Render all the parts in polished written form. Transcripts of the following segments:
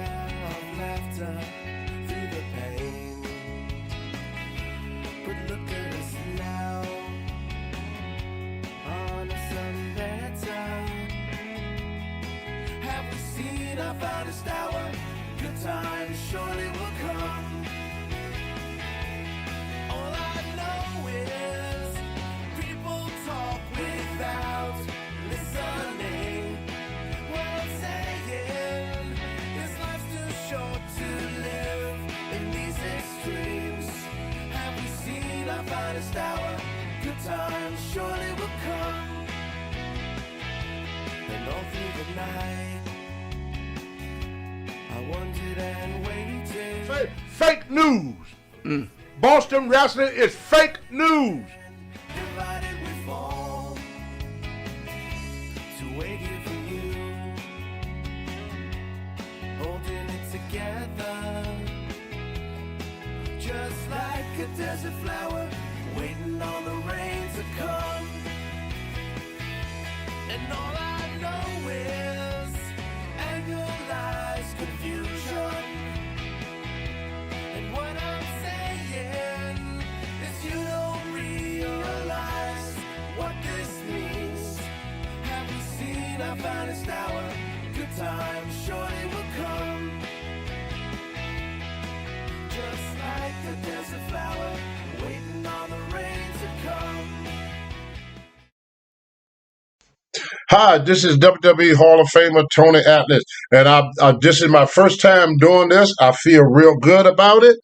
of laughter through the pain. But look at us now, on a Sunday time. Have we seen our finest hour? Good times surely will come. All I know is people talk without listening. What I'm saying is life's too short to live in these extremes. Have we seen our finest hour? Good times surely will come. And all through the night I wondered and waited. Fake news. Boston wrestling is fake news. Divided we fall to wait here for you, holding it together, just like a desert flower, waiting on the rain to come. And all I know is annualized confusion. And what I'm saying is you don't realize what this means. Have we seen our finest hour? Good times surely will come. Just like a desert flower, waiting on the rain to come. Hi, this is WWE Hall of Famer Tony Atlas, and this is my first time doing this. I feel real good about it.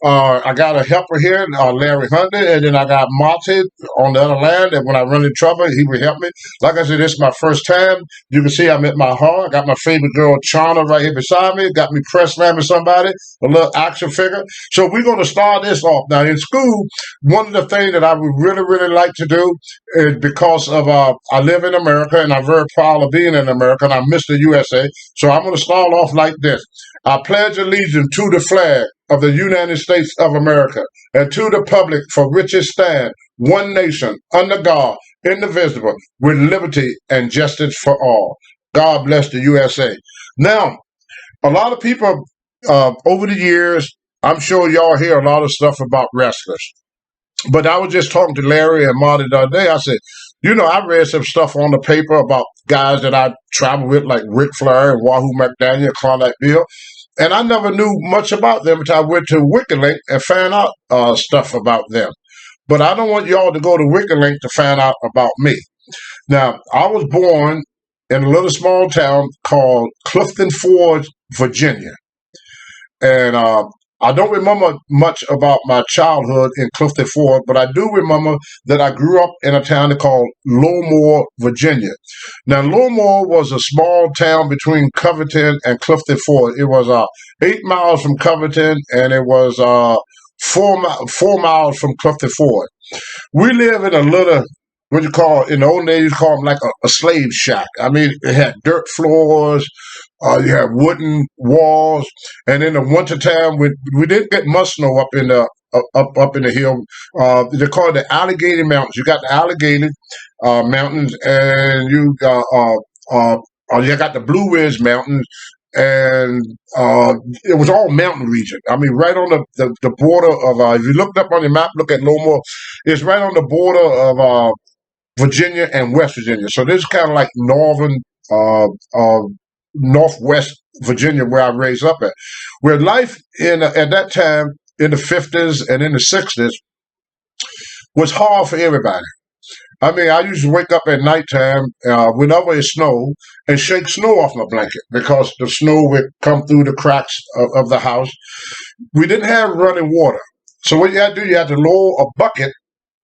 I got a helper here, Larry Hunter, and then I got Monty on the other line, and when I run into trouble, he will help me. Like I said, this is my first time. You can see I'm at my heart. I got my favorite girl, Chana, right here beside me. Got me press slamming somebody, a little action figure. So we're going to start this off. Now, in school, one of the things that I would really, really like to do is because of I live in America, and I'm very proud of being in America, and I miss the USA. So I'm going to start off like this. I pledge allegiance to the flag of the United States of America and to the republic for which it stands, one nation, under God, indivisible, with liberty and justice for all. God bless the USA. Now, a lot of people over the years, I'm sure y'all hear a lot of stuff about wrestlers. But I was just talking to Larry and Marty the other day. I said, I read some stuff on the paper about guys that I traveled with, like Ric Flair and Wahoo McDaniel, Klondike Bill. And I never knew much about them until I went to WikiLink and found out stuff about them. But I don't want y'all to go to WikiLink to find out about me. Now, I was born in a little small town called Clifton Forge, Virginia. And I don't remember much about my childhood in Clifton Forge, but I do remember that I grew up in a town called Lowmore, Virginia. Now, Lowmore was a small town between Covington and Clifton Forge. It was 8 miles from Covington, and it was 4 miles from Clifton Forge. We live in a little, in the old days, you call them like a slave shack. I mean, it had dirt floors. You had wooden walls, and in the wintertime, we didn't get much snow up in the up in the hill. They call it the Allegheny Mountains. You got the Allegheny Mountains, and you got the Blue Ridge Mountains, and it was all mountain region. I mean, right on the border of. If you looked up on your map, look at Lowmore. It's right on the border of Virginia and West Virginia. So this is kind of like northern. Northwest Virginia, where I raised up at, where life at that time in the 50s and in the 60s was hard for everybody. I mean, I used to wake up at nighttime whenever it snowed and shake snow off my blanket because the snow would come through the cracks of the house. We didn't have running water. So what you had to do, you had to lower a bucket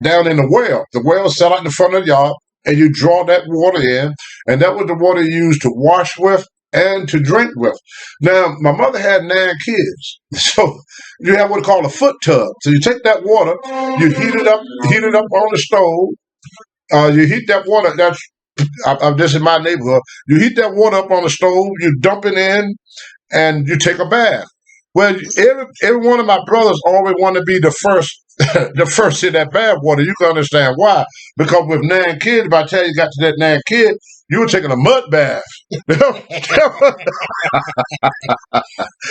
down in the well. The well sat out in the front of the yard, and you draw that water in, and that was the water you used to wash with and to drink with. Now, my mother had 9 kids, so you have what's called a foot tub. So you take that water, you heat it up on the stove. You heat that water. This is my neighborhood. You heat that water up on the stove. You dump it in, and you take a bath. Well, every one of my brothers always wanted to be the first, the first in that bath water. You can understand why. Because with 9 kids, by the time you got to that 9 kids, you were taking a mud bath.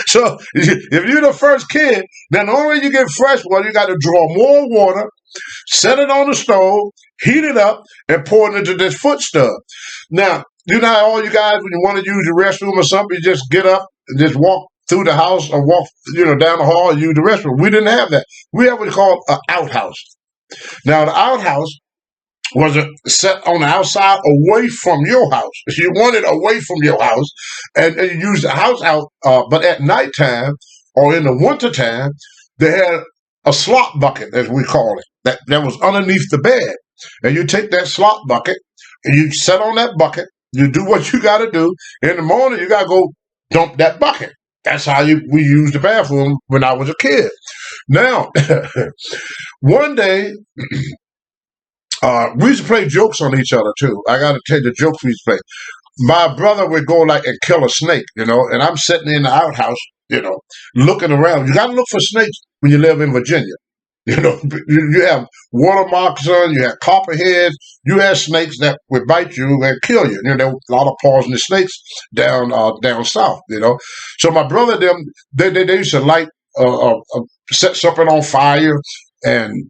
So if you're the first kid, then the only way you get fresh water, you got to draw more water, set it on the stove, heat it up, and pour it into this foot stub. Now, you know how all you guys, when you want to use the restroom or something, you just get up and just walk through the house or walk, down the hall and use the restroom. We didn't have that. We have what we call an outhouse. Now, the outhouse was set on the outside away from your house. You want it away from your house, and you use the house out. But at nighttime or in the wintertime, they had a slop bucket, as we call it, that was underneath the bed. And you take that slop bucket and you set on that bucket. You do what you got to do. In the morning, you got to go dump that bucket. That's how we used the bathroom when I was a kid. Now, one day, we used to play jokes on each other too. I got to tell you the jokes we used to play. My brother would go and kill a snake, and I'm sitting in the outhouse, looking around. You got to look for snakes when you live in Virginia. You have water moccasin, you have copperheads, you have snakes that would bite you and kill you. There were a lot of poisonous snakes down south. So my brother, they used to light, set something on fire and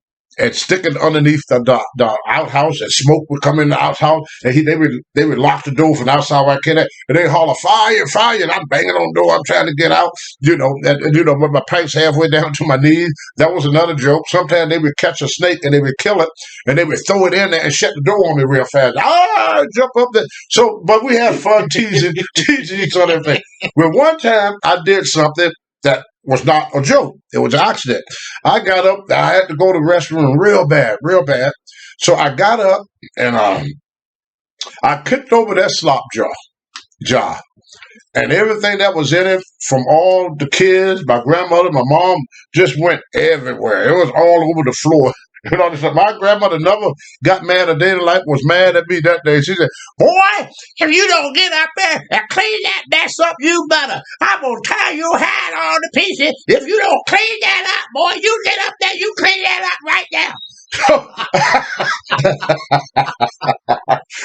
stick it underneath the outhouse, and smoke would come in the outhouse, and they would lock the door from the outside where I came at, and they holler, fire, fire, and I'm banging on the door, I'm trying to get out, with my pants halfway down to my knees. That was another joke. Sometimes they would catch a snake and they would kill it, and they would throw it in there and shut the door on me real fast. Jump up there. So, but we had fun teasing each other. Well, one time I did something that was not a joke. It was an accident. I got up. I had to go to the restroom real bad. So I got up and I kicked over that slop jar. And everything that was in it, from all the kids, my grandmother, my mom, just went everywhere. It was all over the floor. My grandmother never got mad a day in life, was mad at me that day. She said, boy, if you don't get up there and clean that mess up, you better. I'm going to tear your hat all to pieces. If you don't clean that up, boy, you get up there, you clean that up right now.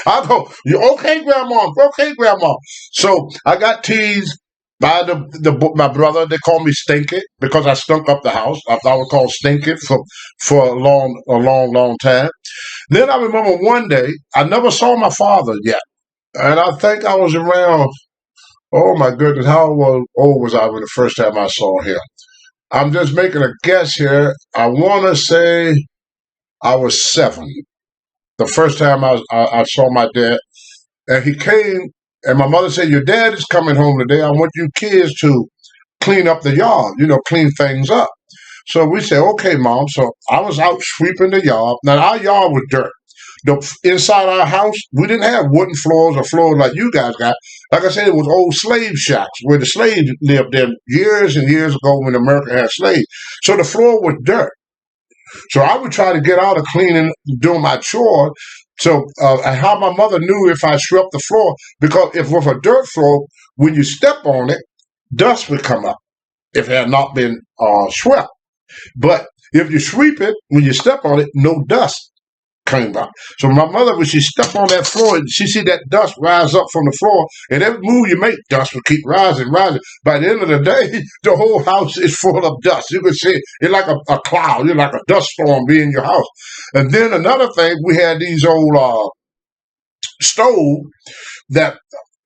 I go, okay, grandma. So I got teased by my brother. They called me Stinky because I stunk up the house. I was called Stinky for a long time. Then I remember one day, I never saw my father yet. And I think I was around, oh my goodness, how old was I when the first time I saw him? I'm just making a guess here. I want to say I was 7. The first time I saw my dad. And he came, and my mother said, your dad is coming home today. I want you kids to clean up the yard, clean things up. So we said, okay, Mom. So I was out sweeping the yard. Now, our yard was dirt. Inside our house, we didn't have wooden floors or floors like you guys got. Like I said, it was old slave shacks where the slaves lived in years and years ago when America had slaves. So the floor was dirt. So I would try to get out of cleaning, doing my chore. So how my mother knew if I swept the floor, because if with a dirt floor, when you step on it, dust would come up if it had not been swept. But if you sweep it, when you step on it, no dust came up. So my mother, when she stepped on that floor, she see that dust rise up from the floor, and every move you make, dust will keep rising. By the end of the day, the whole house is full of dust. You can see it's like a cloud, like a dust storm being in your house. And then another thing, we had these old stoves that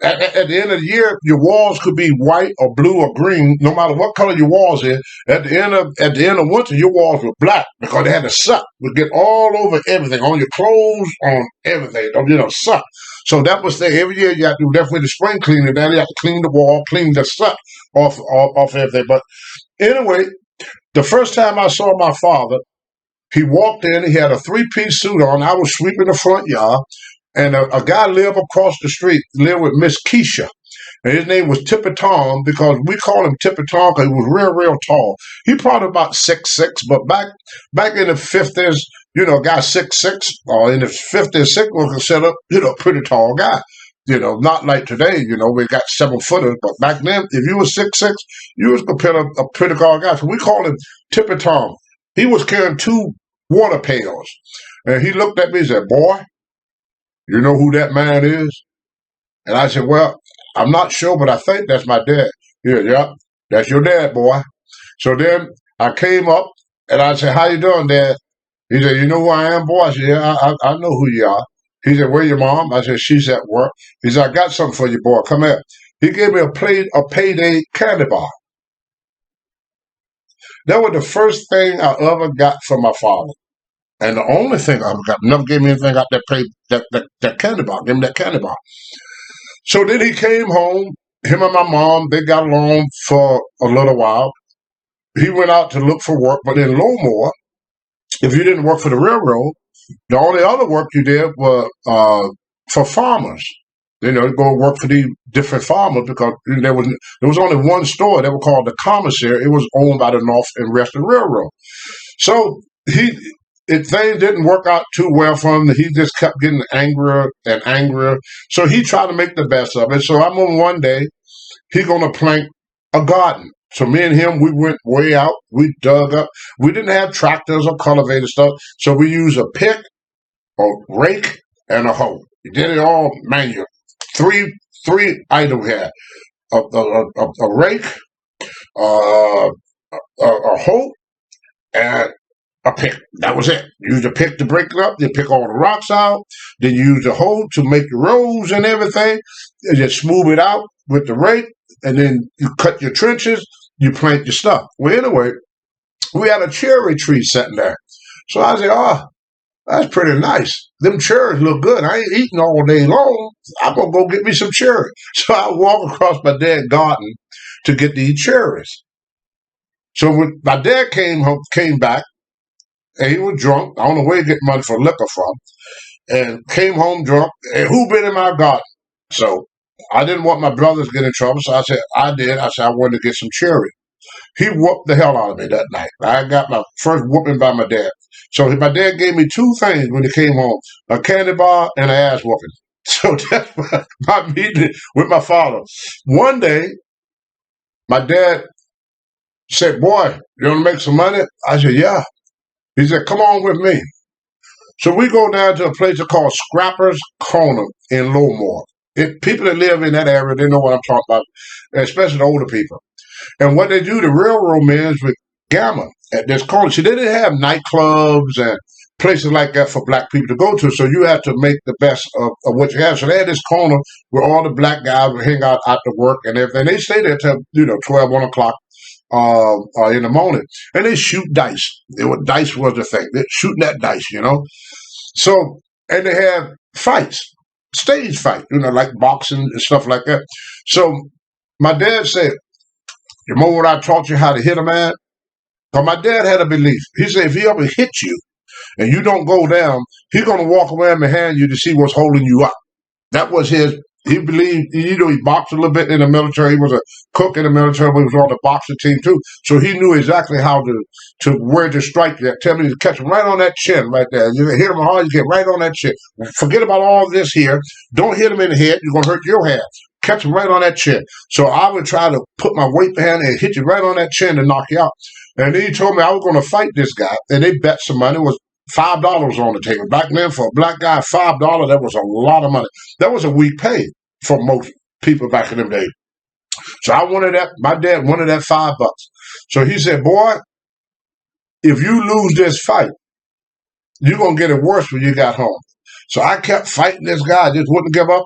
at the end of the year, your walls could be white or blue or green, no matter what color your walls is. At the end of winter, your walls were black because they had the suck would get all over everything, on your clothes, on everything, suck. So that was the every year you have to do that with the spring cleaning. Then you have to clean the wall, clean the suck off everything. But anyway, the first time I saw my father, he walked in. He had a 3-piece suit on. I was sweeping the front yard. And a guy lived across the street, lived with Miss Keisha. And his name was Tippy Tom, because we called him Tippy Tom because he was real tall. He probably about 6'6", but back in the 50s, a guy 6'6", or in the 50s, 6 was considered, a pretty tall guy. Not like today, we got 7-footers, but back then, if you were 6'6", you was considered a pretty tall guy. So we called him Tippy Tom. He was carrying 2 water pails. And he looked at me and said, boy, you know who that man is? And I said, well, I'm not sure, but I think that's my dad. Yeah, that's your dad, boy. So then I came up and I said, how you doing, Dad? He said, you know who I am, boy? I said, yeah, I know who you are. He said, where your mom? I said, she's at work. He said, I got something for you, boy. Come here. He gave me a payday candy bar. That was the first thing I ever got from my father. And the only thing I ever got, never gave me anything out that candy bar. Give me that candy bar. So then he came home. Him and my mom, they got along for a little while. He went out to look for work, but in Lowmore, if you didn't work for the railroad, the only other work you did was for farmers. You know, go work for the different farmers because there was only one store that was called the commissary. It was owned by the North and Western Railroad. So things didn't work out too well for him. He just kept getting angrier and angrier. So he tried to make the best of it. So I remember one day he gonna plant a garden. So me and him, we went way out. We dug up. We didn't have tractors or cultivator stuff. So we used a pick, a rake, and a hoe. We did it all manual. Three items here: a rake, a hoe, and a pick. That was it. You use the pick to break it up. You pick all the rocks out. Then you use the hoe to make the rows and everything. And you smooth it out with the rake. And then you cut your trenches. You plant your stuff. Well, anyway, we had a cherry tree sitting there. So I said, oh, that's pretty nice. Them cherries look good. I ain't eating all day long. I'm going to go get me some cherries. So I walk across my dad's garden to get these cherries. So when my dad came back, and he was drunk. I don't know where he get money for liquor from. And came home drunk. And who been in my garden? So I didn't want my brothers to get in trouble. So I said, I did. I said, I wanted to get some cherry. He whooped the hell out of me that night. I got my first whooping by my dad. So my dad gave me two things when he came home, a candy bar and an ass whooping. So that's my meeting with my father. One day, my dad said, boy, you want to make some money? I said, yeah. He said, come on with me. So we go down to a place called Scrapper's Corner in Lowmore. People that live in that area, they know what I'm talking about, especially the older people. And what they do, the railroad men would gamble at this corner. See, they didn't have nightclubs and places like that for black people to go to, so you have to make the best of what you have. So they had this corner where all the black guys would hang out after work and everything. They stay there till 12, 1 o'clock in the morning, and they shoot dice. Dice was the thing. They're shooting that dice. So, and they have fights, stage fight, like boxing and stuff like that. So my dad said, you remember when I taught you how to hit a man? Because my dad had a belief. He said, if he ever hit you and you don't go down, he's going to walk around behind you to see what's holding you up. That was his. He believed, he boxed a little bit in the military. He was a cook in the military, but he was on the boxing team too. So he knew exactly how to where to strike that. Tell me to catch him right on that chin right there. You hit him hard, you get right on that chin. Forget about all this here. Don't hit him in the head. You're going to hurt your head. Catch him right on that chin. So I would try to put my weight behind and hit you right on that chin and knock you out. And then he told me I was going to fight this guy. And they bet some money. It was $5 on the table. Back then, for a black guy, $5, that was a lot of money. That was a week pay for most people back in them days. So I wanted that. My dad wanted that $5. So he said, boy, if you lose this fight, you're going to get it worse when you got home. So I kept fighting this guy. I just wouldn't give up.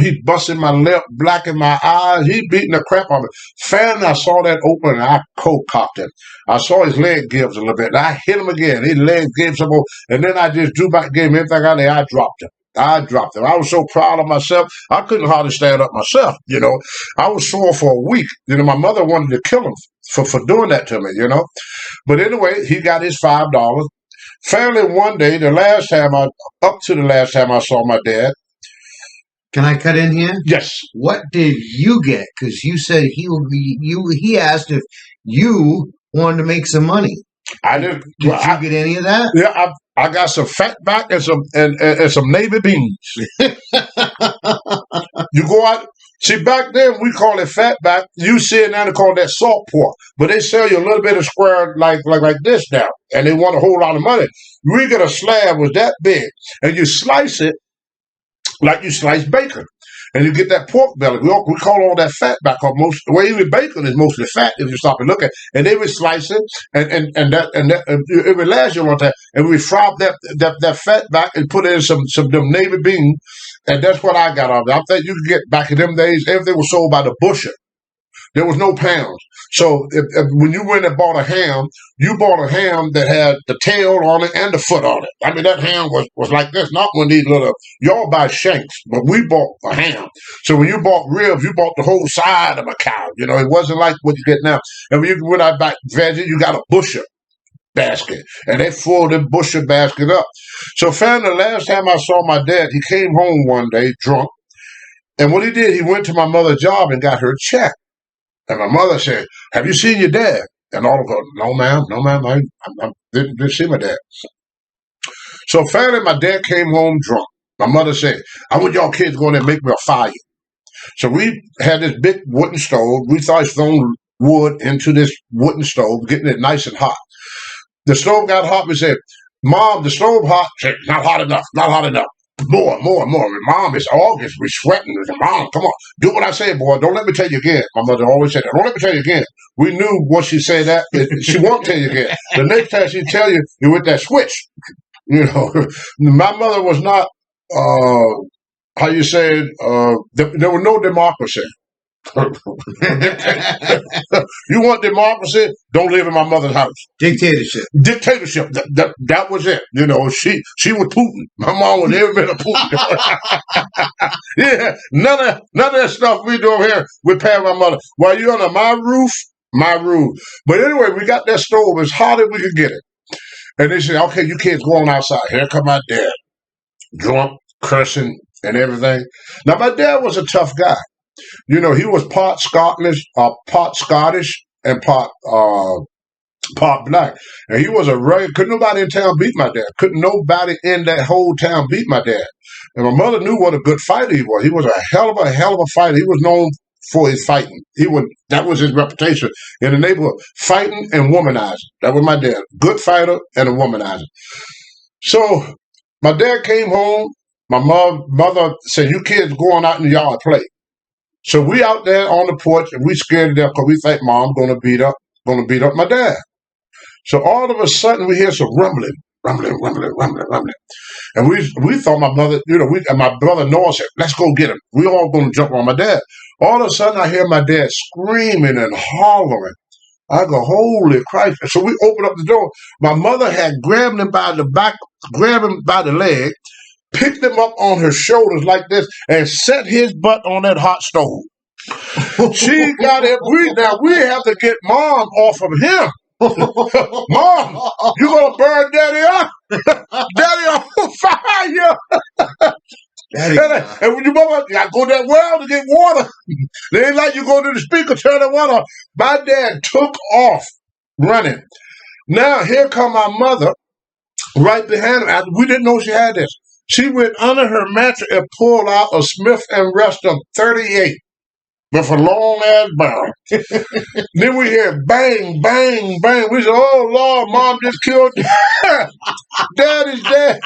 He busted my lip, blackened my eyes. He beating the crap out of me. Finally, I saw that open and I cold-cocked him. I saw his leg gives a little bit. And I hit him again. His leg gave some more. And then I just drew back, gave him everything out there. I dropped him. I was so proud of myself. I couldn't hardly stand up myself, I was sore for a week. My mother wanted to kill him for doing that to me, But anyway, he got his $5. Finally, one day, up to the last time I saw my dad. Can I cut in here? Yes. What did you get? Because you said he asked if you wanted to make some money. I didn't. Did you get any of that? Yeah, I got some fat back and some navy beans. You go out. See, back then we call it fat back. You see it now they call that salt pork, but they sell you a little bit of square like this now, and they want a whole lot of money. We get a slab was that big, and you slice it like you slice bacon. and you get that pork belly. We call all that fat back on even bacon is mostly fat if you stop and look at it. And they would slice it, and it would last you one time. And we fry up that fat back and put it in some them navy beans, and that's what I got off. I think you could get back in them days. Everything was sold by the bushel. There was no pounds. So if when you went and bought a ham, you bought a ham that had the tail on it and the foot on it. I mean, that ham was like this, not one of these little, y'all buy shanks, but we bought a ham. So when you bought ribs, you bought the whole side of a cow. You know, it wasn't like what you get now. And when I buy veggies, you got a bushel basket. And they full the bushel basket up. So finally, the last time I saw my dad, he came home one day drunk. And what he did, he went to my mother's job and got her a check. And my mother said, "Have you seen your dad?" And all of them go, "No, ma'am. I didn't see my dad." So finally, my dad came home drunk. My mother said, "I want y'all kids to go in there and make me a fire." So we had this big wooden stove. We started throwing wood into this wooden stove, getting it nice and hot. The stove got hot. We said, "Mom, the stove hot." She said, "Not hot enough, not hot enough. More. Mom, it's August. We're sweating." We said, "Mom, come on. Do what I say, boy. Don't let me tell you again." My mother always said that. "Don't let me tell you again." We knew once she said that, she won't tell you again. The next time she tell you, you with that switch. You know, my mother was not, how you say it, there was no democracy. You want democracy? Don't live in my mother's house. Dictatorship. That was it. You know, she was Putin. My mom was every bit of Putin. Yeah, none of that stuff we do over here. We pay my mother. While you under my roof. But anyway, we got that stove as hot as we could get it. And they said, "Okay, you kids go on outside." Here come my dad, drunk, cursing, and everything. Now my dad was a tough guy. You know, he was part Scottish, and part black. And he was couldn't nobody in town beat my dad. Couldn't nobody in that whole town beat my dad. And my mother knew what a good fighter he was. He was a hell of a fighter. He was known for his fighting. That was his reputation in the neighborhood. Fighting and womanizing. That was my dad. Good fighter and a womanizer. So my dad came home. My mother said, "You kids going out in the yard and play." So we out there on the porch, and we scared to death because we think Mom gonna beat up my dad. So all of a sudden we hear some rumbling, and we thought my mother, and my brother Noah said, "Let's go get him. We all gonna jump on my dad." All of a sudden I hear my dad screaming and hollering. I go, "Holy Christ!" So we open up the door. My mother had grabbed him by the back, grabbed him by the leg, picked him up on her shoulders like this, and set his butt on that hot stove. She got it. We have to get Mom off of him. "Mom, you gonna burn Daddy up? Daddy on fire!" And when your mama got to go to that well to get water, they ain't like you go to the speaker, turn the water off. My dad took off running. Now here come my mother right behind him. We didn't know she had this. She went under her mattress and pulled out a Smith & Wesson 38 with a long-ass barrel. Then we hear bang, bang, bang. We said, "Oh, Lord, Mom just killed Dad. Dad is dead."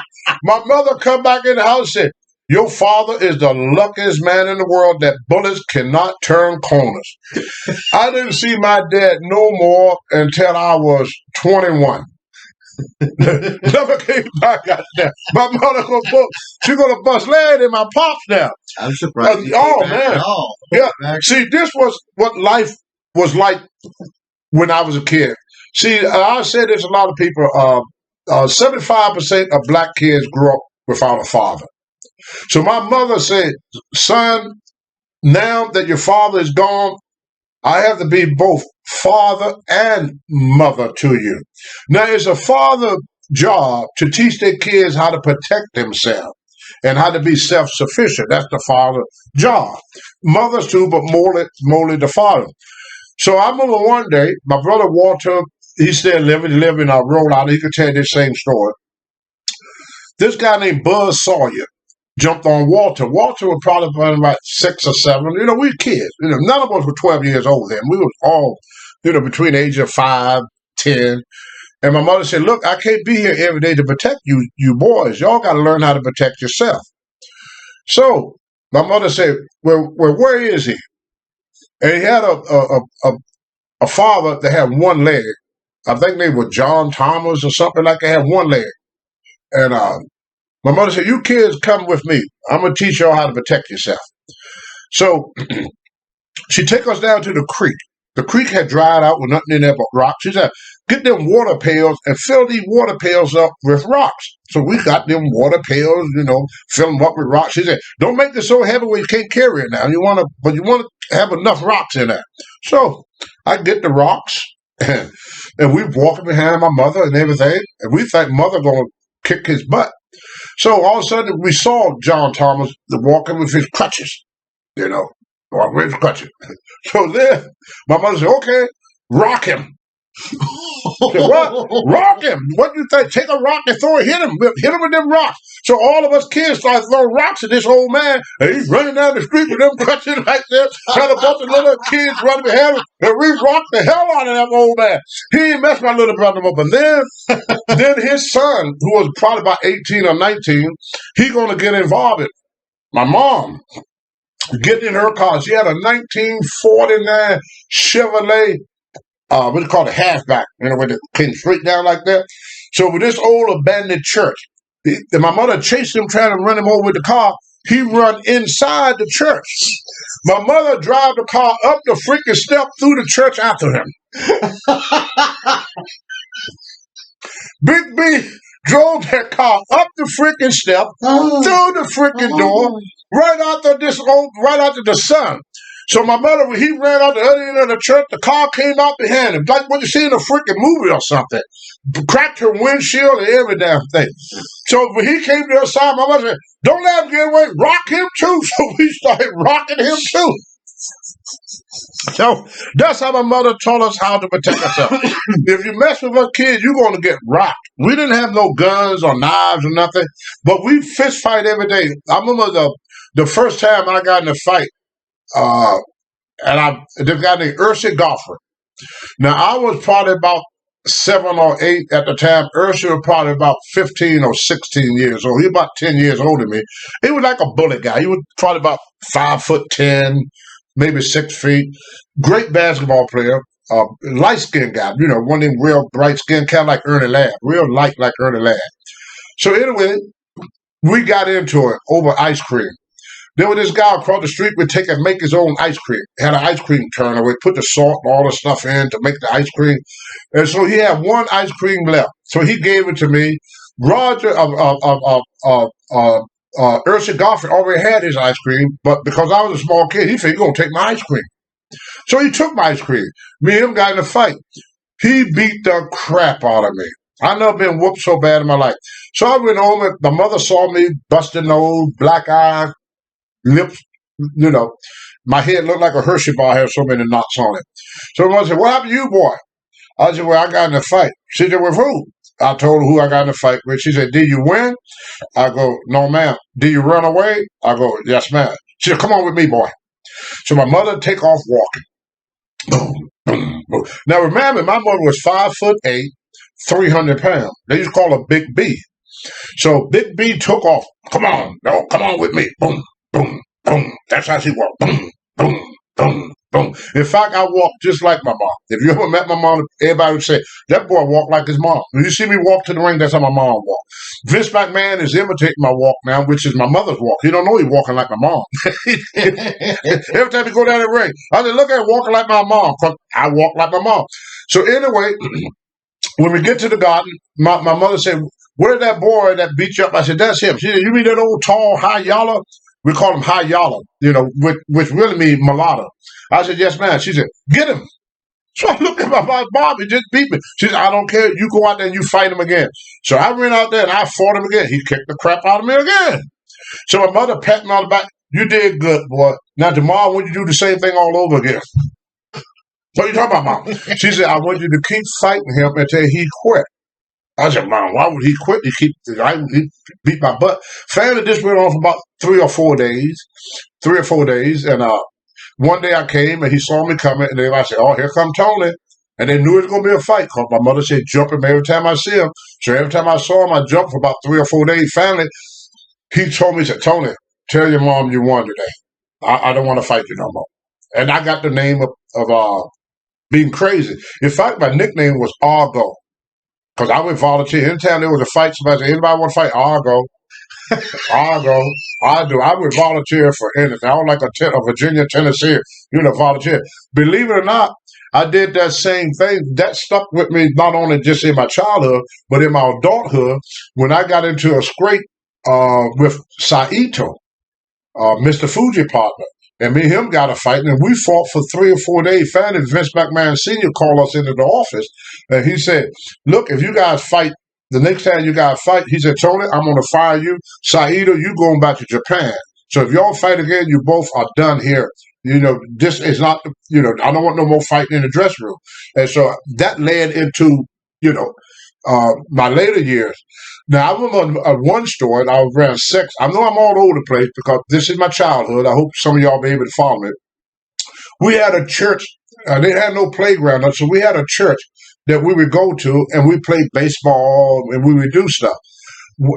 My mother come back in the house and said, "Your father is the luckiest man in the world that bullets cannot turn corners." I didn't see my dad no more until I was 21. Never came back out there. My mother gonna bust lead in my pops now. I'm surprised. Man. Yeah. See, this was what life was like when I was a kid. See, I say this, a lot of people, 75% of black kids grew up without a father. So my mother said, "Son, now that your father is gone, I have to be both father and mother to you." Now, it's a father's job to teach their kids how to protect themselves and how to be self-sufficient. That's the father's job. Mothers too, but more the father. So I remember one day, my brother Walter, he's still living in Rhode Island. He could tell this same story. This guy named Buzz Sawyer jumped on Walter. Walter was probably about 6 or 7. We kids. None of us were 12 years old then. We was all, between the age of 5, 10. And my mother said, "Look, I can't be here every day to protect you boys. Y'all got to learn how to protect yourself." So My mother said, well, where is he? And he had a father that had one leg. I think they were John Thomas or something like that, had one leg. And my mother said, you kids come with me. I'm going to teach y'all how to protect yourself. So she took us down to the creek. The creek had dried out with nothing in there but rocks. She said, get them water pails and fill these water pails up with rocks. So we got them water pails, fill them up with rocks. She said, don't make it so heavy where you can't carry it now. But you want to have enough rocks in there. So I get the rocks and we walking behind my mother and everything. And we think mother going to kick his butt. So all of a sudden we saw John Thomas walking with his crutches, walking with his crutches. So then my mother said, okay, rock him. I said, what? Rock him. What do you think? Take a rock and throw it, hit him with them rocks. So all of us kids started throwing rocks at this old man, and he's running down the street with them crutches like this, and a bunch of little kids running behind him, and we rocked the hell out of that old man. He ain't messed my little brother up. And then his son, who was probably about 18 or 19, he gonna get involved in it. My mom getting in her car. She had a 1949 Chevrolet, what do you call it, halfback, where it came straight down like that. So with this old abandoned church, and my mother chased him, trying to run him over with the car. He run inside the church. My mother drive the car up the freaking step through the church after him. Big B drove that car up the freaking step, through the freaking door, right after the sun. So my mother, when he ran out the other end of the church, the car came out behind him, like what you see in a freaking movie or something. Cracked her windshield and every damn thing. So when he came to the side, my mother said, don't let him get away, rock him too. So we started rocking him too. So that's how my mother taught us how to protect ourselves. If you mess with us kids, you're going to get rocked. We didn't have no guns or knives or nothing, but we fist fight every day. I remember the first time I got in a fight, this guy named Ursa Golfer. Now I was probably about 7 or 8 at the time. Ursa was probably about 15 or 16 years old. He was about 10 years older than me. He was like a bullet guy. He was probably about 5'10", maybe 6 feet. Great basketball player. Light skinned guy. One of them real bright skin, kind of like Ernie Ladd. Real light like Ernie Ladd. So anyway, we got into it over ice cream. There was this guy across the street would take and make his own ice cream. Had an ice cream turner. We'd put the salt and all the stuff in to make the ice cream. And so he had one ice cream left. So he gave it to me. Roger Ursa Goffin already had his ice cream, but because I was a small kid, he said, you're going to take my ice cream. So he took my ice cream. Me and him got in a fight. He beat the crap out of me. I've never been whooped so bad in my life. So I went home and my mother saw me, busted nose, black eye, lips, my head looked like a Hershey bar, had so many knots on it. So my mother said, what happened to you, boy? I said, well, I got in a fight. She said, with who? I told her who I got in a fight with. She said, did you win? I go, no, ma'am. Did you run away? I go, yes, ma'am. She said, come on with me, boy. So my mother take off walking. Boom, boom, boom. Now remember, my mother was 5'8", 300 pounds. They used to call her Big B. So Big B took off. Come on, no, come on with me. Boom, boom, boom. That's how she walked. Boom, boom, boom, boom. In fact, I walk just like my mom. If you ever met my mom, everybody would say, that boy walked like his mom. When you see me walk to the ring, that's how my mom walked. Vince McMahon is imitating my walk now, which is my mother's walk. He don't know he's walking like my mom. Every time he go down the ring, I said, look at him walking like my mom, because I walk like my mom. So anyway, when we get to the garden, my mother said, where's that boy that beat you up? I said, that's him. She said, you mean that old tall high yaller? We call him high yaller, which really means mulatto. I said, yes, ma'am. She said, get him. So I looked at my mom, he just beat me. She said, I don't care. You go out there and you fight him again. So I ran out there and I fought him again. He kicked the crap out of me again. So my mother patted me on the back. You did good, boy. Now tomorrow, when you do the same thing all over again. What are you talking about, Mom? She said, I want you to keep fighting him until he quit. I said, Mom, why would he quit? He beat my butt. Finally, this went on for about 3 or 4 days. And one day I came and he saw me coming, and everybody said, oh, here come Tony. And they knew it was going to be a fight because my mother said, jump him every time I see him. So every time I saw him, I jumped for about 3 or 4 days. Finally, he told me, he said, Tony, tell your mom you won today. I don't want to fight you no more. And I got the name of being crazy. In fact, my nickname was Argo because I would volunteer. Anytime there was a fight, somebody said, anybody want to fight? Argo. Argo. I do. I would volunteer for anything. I was like a Virginia, Tennessee, volunteer. Believe it or not, I did that same thing. That stuck with me not only just in my childhood, but in my adulthood when I got into a scrape with Saito, Mr. Fuji partner. And me and him got a fight, and we fought for 3 or 4 days. Finally, Vince McMahon Sr. called us into the office, and he said, look, if you guys fight, the next time you guys fight, he said, Tony, I'm going to fire you. Saito, you going back to Japan. So if y'all fight again, you both are done here. This is not, I don't want no more fighting in the dressing room. And so that led into, my later years. Now, I remember one story, and I was around 6. I know I'm all over the place because this is my childhood. I hope some of y'all be able to follow me. We had a church. They had no playground, so we had a church that we would go to, and we played baseball, and we would do stuff.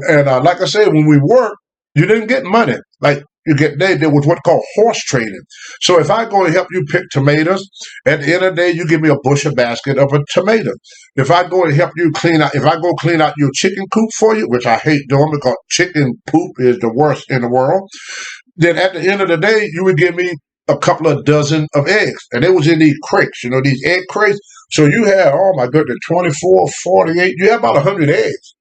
And like I said, when we worked, you didn't get money. Like you get there was what called horse trading. So if I go and help you pick tomatoes, at the end of the day, you give me a bushel basket of a tomato. If I go and help you clean out your chicken coop for you, which I hate doing because chicken poop is the worst in the world, then at the end of the day, you would give me a couple of dozen of eggs. And it was in these crates, these egg crates. So you had, oh my goodness, 24, 48, you had about 100 eggs.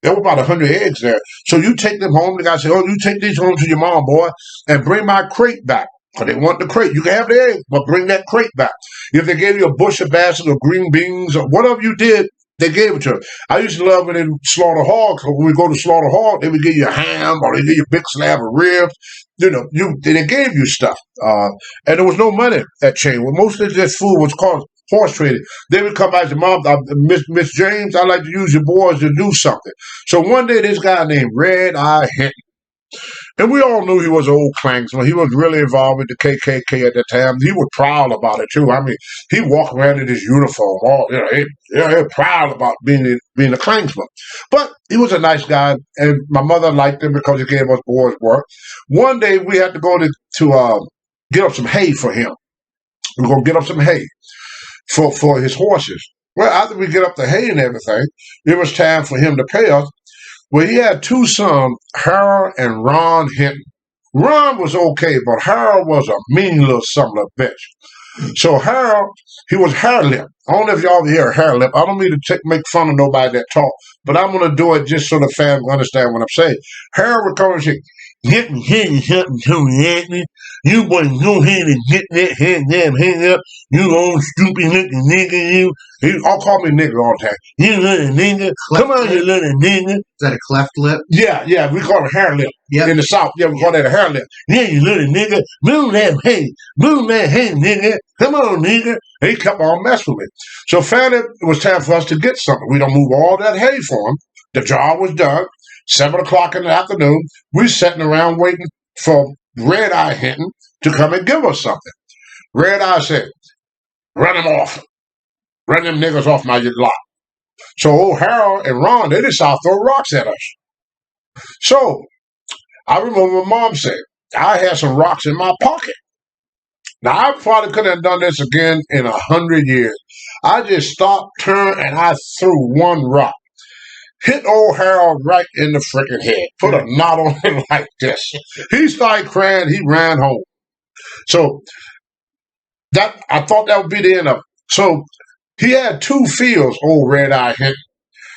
There were about 100 eggs there. So you take them home. The guy said, oh, you take these home to your mom, boy, and bring my crate back. Because they want the crate. You can have the eggs, but bring that crate back. If they gave you a bushel basket of green beans or whatever you did, they gave it to them. I used to love when they slaughter hogs. When we go to slaughter hog, they would give you a ham or they give you a big slab of ribs. They gave you stuff. And there was no money at chain. Well, most of this food was called horse trading. They would come back to mom, Miss James, I'd like to use your boys to do something. So one day, this guy named Red Eye Hinton, and we all knew he was an old Klansman. He was really involved with the KKK at the time. He was proud about it too. I mean, he walked around in his uniform, he was proud about being a Klansman. But he was a nice guy, and my mother liked him because he gave us boys work. One day, we had to go to get up some hay for him. We were going to get up some hay for his horses. Well, after we get up the hay and everything, it was time for him to pay us. Well, he had 2 sons, Harold and Ron Hinton. Ron was okay, but Harold was a mean little son of a bitch. So Harold, he was hair lip. I don't know if y'all hear hair lip. I don't mean to make fun of nobody that talk, but I'm going to do it just so the fans understand what I'm saying. Harold would come and say, Hinton, you boys go ahead and get that hand up. You old stupid looking nigga, you. He all call me nigga all the time. You little nigga. Come on, you little nigga. Is that a cleft lip? Yeah. We call it hair lip. Yep. In the South, we call that a hair lip. Yeah, you little nigga. Move that hay, nigga. Come on, nigga. He kept on messing with me. So finally, it was time for us to get something. We don't move all that hay for him. The job was done. 7 o'clock in the afternoon, we sitting around waiting for Red Eye Hinton to come and give us something. Red Eye said, run them off. Run them niggas off my lot. So old Harold and Ron, they decided to throw rocks at us. So I remember my mom said, I had some rocks in my pocket. Now, I probably couldn't have done this again in 100 years. I just stopped, turned, and I threw one rock. Hit old Harold right in the freaking head. Put a knot on him like this. He started crying. He ran home. So I thought that would be the end of it. So he had 2 fields, old Red Eye Hinton.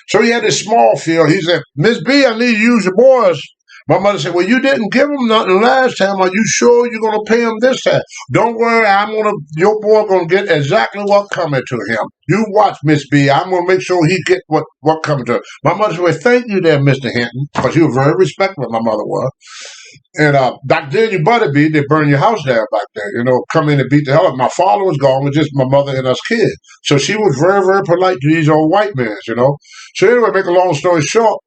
So he had this small field. He said, Miss B, I need you to use your boys. My mother said, well, you didn't give him nothing last time. Are you sure you're going to pay him this time? Don't worry, your boy going to get exactly what coming to him. You watch, Miss B. I'm going to make sure he get what coming to him. My mother said, well, thank you there, Mr. Hinton, because he was very respectful, my mother was. And back then, you better be, they burn your house down back there, come in and beat the hell up. My father was gone, it was just my mother and us kids. So she was very, very polite to these old white men, So anyway, make a long story short,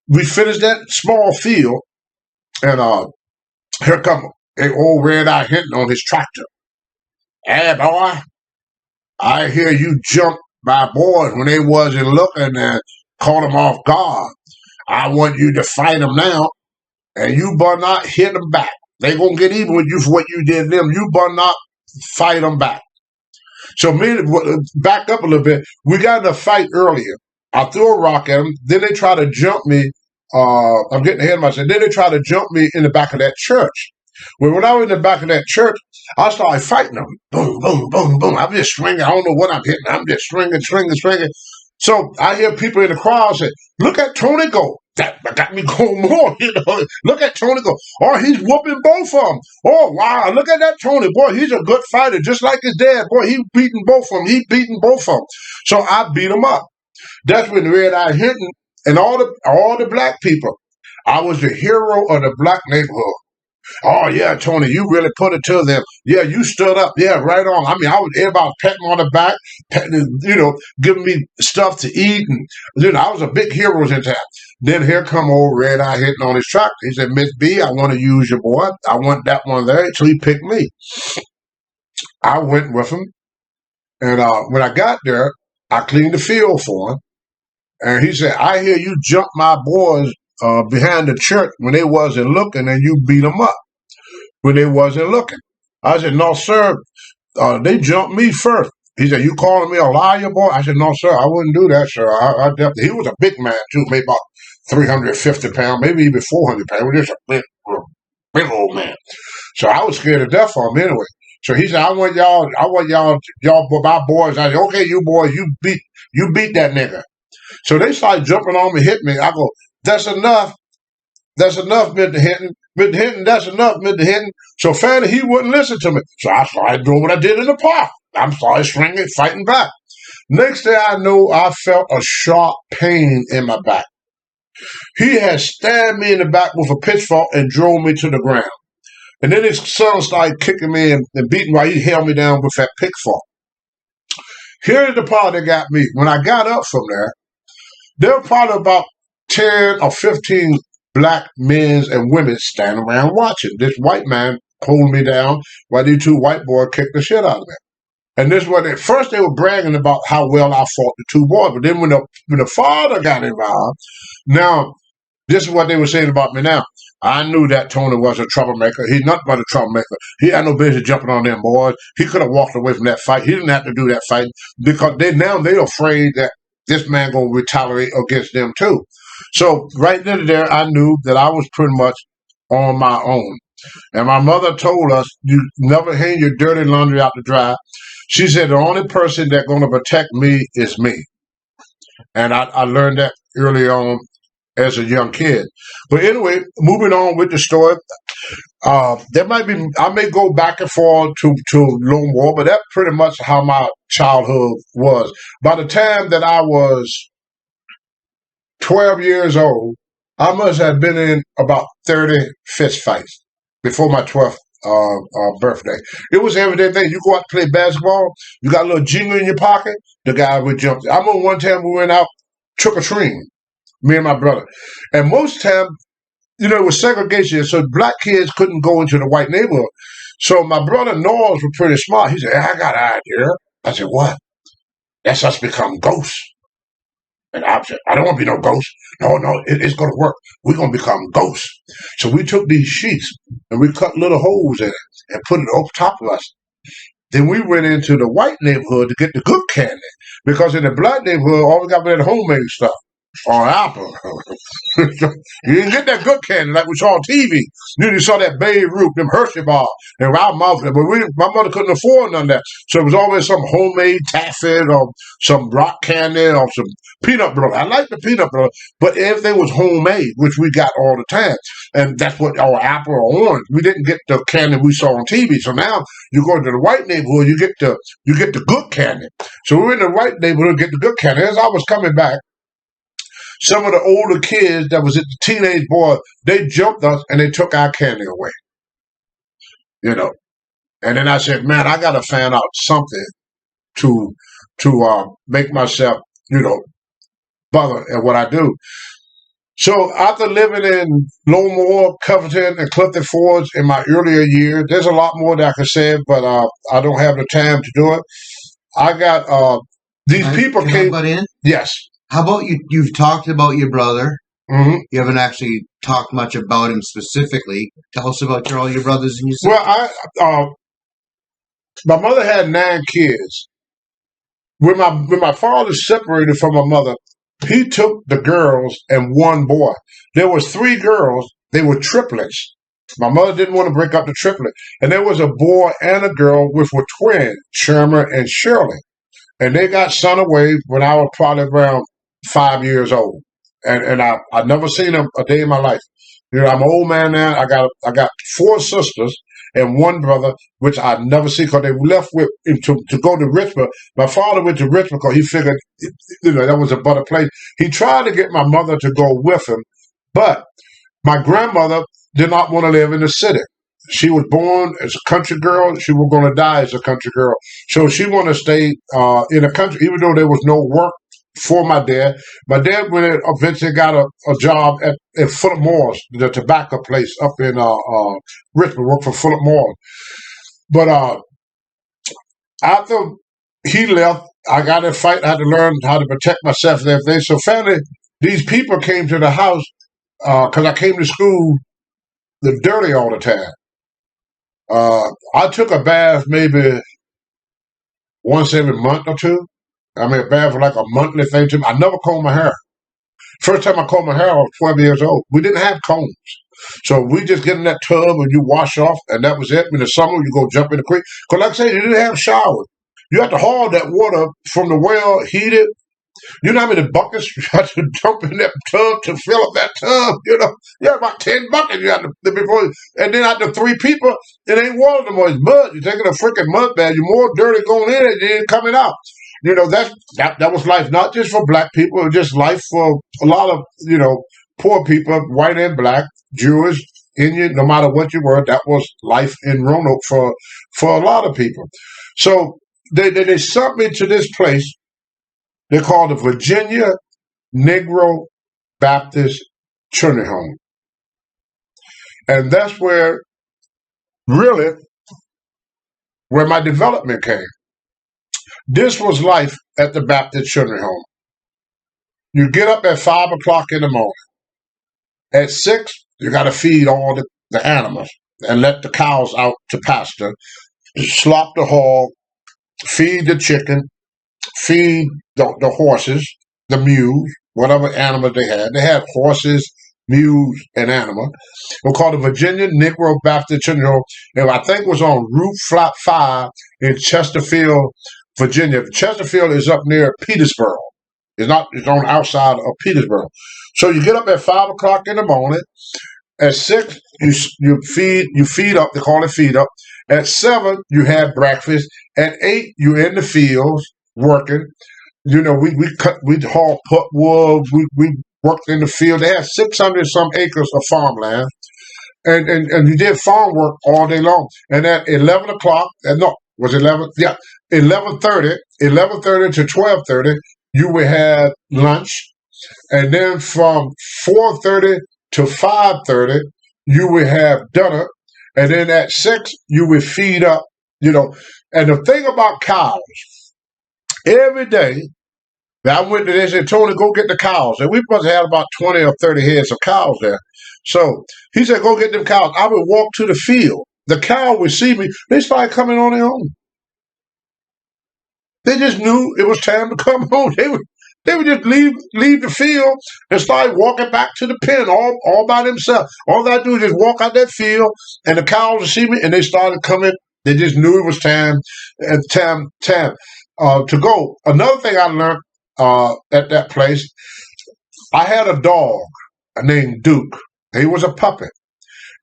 we finished that small field, and here come an old Red Eye Hinton on his tractor. Hey, boy, I hear you jump my boys when they wasn't looking and caught them off guard. I want you to fight them now. and you better not hit them back. They gonna get even with you for what you did to them. You better not fight them back. So back up a little bit. We got in a fight earlier. I threw a rock at them. Then they try to jump me. I'm getting ahead of myself. Then they try to jump me in the back of that church. Well, when I was in the back of that church, I started fighting them. Boom, boom, boom, boom. I'm just swinging. I don't know what I'm hitting. I'm just swinging. So I hear people in the crowd say, "Look at Tony go." That got me going more. Look at Tony go. Oh, he's whooping both of them. Oh, wow. Look at that Tony. Boy, he's a good fighter, just like his dad. Boy, he's beating both of them. He's beating both of them. So I beat him up. That's when Red Eye Hinton and all the black people. I was the hero of the black neighborhood. Oh, yeah, Tony, you really put it to them. Yeah, you stood up. Yeah, right on. I mean, everybody patting me on the back, giving me stuff to eat. And, I was a big hero in town. Then here come old Red Eye Hinton on his tractor. He said, Miss B, I want to use your boy. I want that one there. So he picked me. I went with him. And when I got there, I cleaned the field for him. And he said, I hear you jump my boys behind the church when they wasn't looking, and you beat them up when they wasn't looking. I said, no, sir, they jumped me first. He said, you calling me a liar, boy? I said, no, sir, I wouldn't do that, sir. I definitely. He was a big man, too, maybe about 350 pounds, maybe even 400 pounds. He was just a big old man. So I was scared to death of him anyway. So he said, I want y'all, my boys. I said, okay, you boys, you beat that nigga. So they started jumping on me, hitting me. I go, that's enough. That's enough, Mr. Hinton. Mr. Hinton, that's enough, Mr. Hinton. So finally, he wouldn't listen to me. So I started doing what I did in the park. I started swinging, fighting back. Next thing I know, I felt a sharp pain in my back. He had stabbed me in the back with a pitchfork and drove me to the ground. And then his son started kicking me and beating me while he held me down with that pitchfork. Here's the part that got me. When I got up from there were probably about 10 or 15 black men and women standing around watching. This white man pulled me down while these two white boys kicked the shit out of me. And this was at first they were bragging about how well I fought the two boys, but then when the father got involved, now this is what they were saying about me now. I knew that Tony was a troublemaker. He's nothing but a troublemaker. He had no business jumping on them boys. He could have walked away from that fight. He didn't have to do that fight because they're afraid that this man gonna retaliate against them too. So right then and there, I knew that I was pretty much on my own. And my mother told us, you never hang your dirty laundry out to dry. She said the only person that's going to protect me is me. And I learned that early on as a young kid. But anyway, moving on with the story, I may go back and forth to Lone War, but that's pretty much how my childhood was. By the time that I was 12 years old, I must have been in about 30 fist fights before my 12th birthday. It was everyday thing. You go out to play basketball, you got a little jingle in your pocket, the guy would jump. I remember one time we went out trick-or-treating, me and my brother. And most time, it was segregation, so black kids couldn't go into the white neighborhood. So my brother Noels was pretty smart. He said, hey, I got an idea. I said, what? That's us become ghosts. And I said, I don't want to be no ghost. No, it's going to work. We're going to become ghosts. So we took these sheets and we cut little holes in it and put it over top of us. Then we went into the white neighborhood to get the good candy. Because in the black neighborhood, all we got was that homemade stuff. Or apple. You didn't get that good candy like we saw on TV. You saw that Babe Ruth, them Hershey bars, and our mouth. But my mother couldn't afford none of that. So it was always some homemade taffy or some rock candy or some peanut butter. I like the peanut butter, but everything was homemade, which we got all the time. And that's what, or apple or orange. We didn't get the candy we saw on TV. So now you go into the white neighborhood, you get the good candy. So we were in the white neighborhood to get the good candy. As I was coming back, some of the older kids that was the teenage boy, they jumped us and they took our candy away. And then I said, man, I got to find out something to make myself, bother at what I do. So after living in Lone Moor, Covington, and Clifton Forge in my earlier years, there's a lot more that I could say, but I don't have the time to do it. I got these people came. Can I butt in? Yes. How about you? You've talked about your brother. Hmm. You haven't actually talked much about him specifically. Tell us about all your brothers and your sisters. Well, my mother had 9 kids. When my father separated from my mother, he took the girls and one boy. There was 3 girls. They were triplets. My mother didn't want to break up the triplet, and there was a boy and a girl which were twins, Sherman and Shirley. And they got sent away when I was probably around 5 years old, and I never seen them a day in my life. You know, I'm an old man now. I got 4 sisters and one brother, which I never see because they left with to go to Richmond. My father went to Richmond because he figured, that was a better place. He tried to get my mother to go with him, but my grandmother did not want to live in the city. She was born as a country girl. She was going to die as a country girl. So she wanted to stay in the country, even though there was no work for my dad. My dad eventually got a job at Philip Morris, the tobacco place up in Richmond, worked for Philip Morris. But after he left, I got in a fight. I had to learn how to protect myself and everything. So finally, these people came to the house because I came to school dirty all the time. I took a bath maybe once every month or two. I mean, a bath was like a monthly thing to me. I never combed my hair. First time I combed my hair, I was 12 years old. We didn't have combs. So we just get in that tub and you wash off, and that was it. In the summer, you go jump in the creek. Because like I said, you didn't have showers. You had to haul that water from the well, heat it. You know how many buckets you had to dump in that tub to fill up that tub? You had about 10 buckets you had to before, and then after 3 people, it ain't water no more. It's mud. You're taking a freaking mud bath. You're more dirty going in than you coming out. That was life, not just for black people. It was just life for a lot of poor people, white and black, Jewish, Indian. No matter what you were, that was life in Roanoke for a lot of people. So they sent me to this place. They called the Virginia Negro Baptist Children's Home. And that's really, where my development came. This was life at the Baptist Children's Home. You get up at 5 o'clock in the morning. At 6, you got to feed all the animals and let the cows out to pasture, slop the hog, feed the chicken, feed the horses, the mules, whatever animals they had. They had horses, mules, and animals. It was called the Virginia Negro Baptist Children's Home, and I think it was on Route Flat 5 in Chesterfield, Virginia. Chesterfield is up near Petersburg. It's on the outside of Petersburg. So you get up at 5 o'clock in the morning. At 6, you feed up. They call it feed up. At 7, you have breakfast. At 8, you're in the fields working. We haul putwood. We worked in the field. They had 600 some acres of farmland, and you did farm work all day long. And at 11 o'clock, was it 11? Yeah, 11:30 to 12:30, you would have lunch, and then from 4:30 to 5:30, you would have dinner, and then at 6, you would feed up. And the thing about cows, every day I went to this and told him, go get the cows. And we must have had about 20 or 30 heads of cows there. So he said, go get them cows. I would walk to the field. The cow would see me. They started coming on their own. They just knew it was time to come home. They would just leave the field and start walking back to the pen all by themselves. All they had to do is just walk out that field, and the cows would see me, and they started coming. They just knew it was time to go. Another thing I learned at that place, I had a dog named Duke. He was a puppet.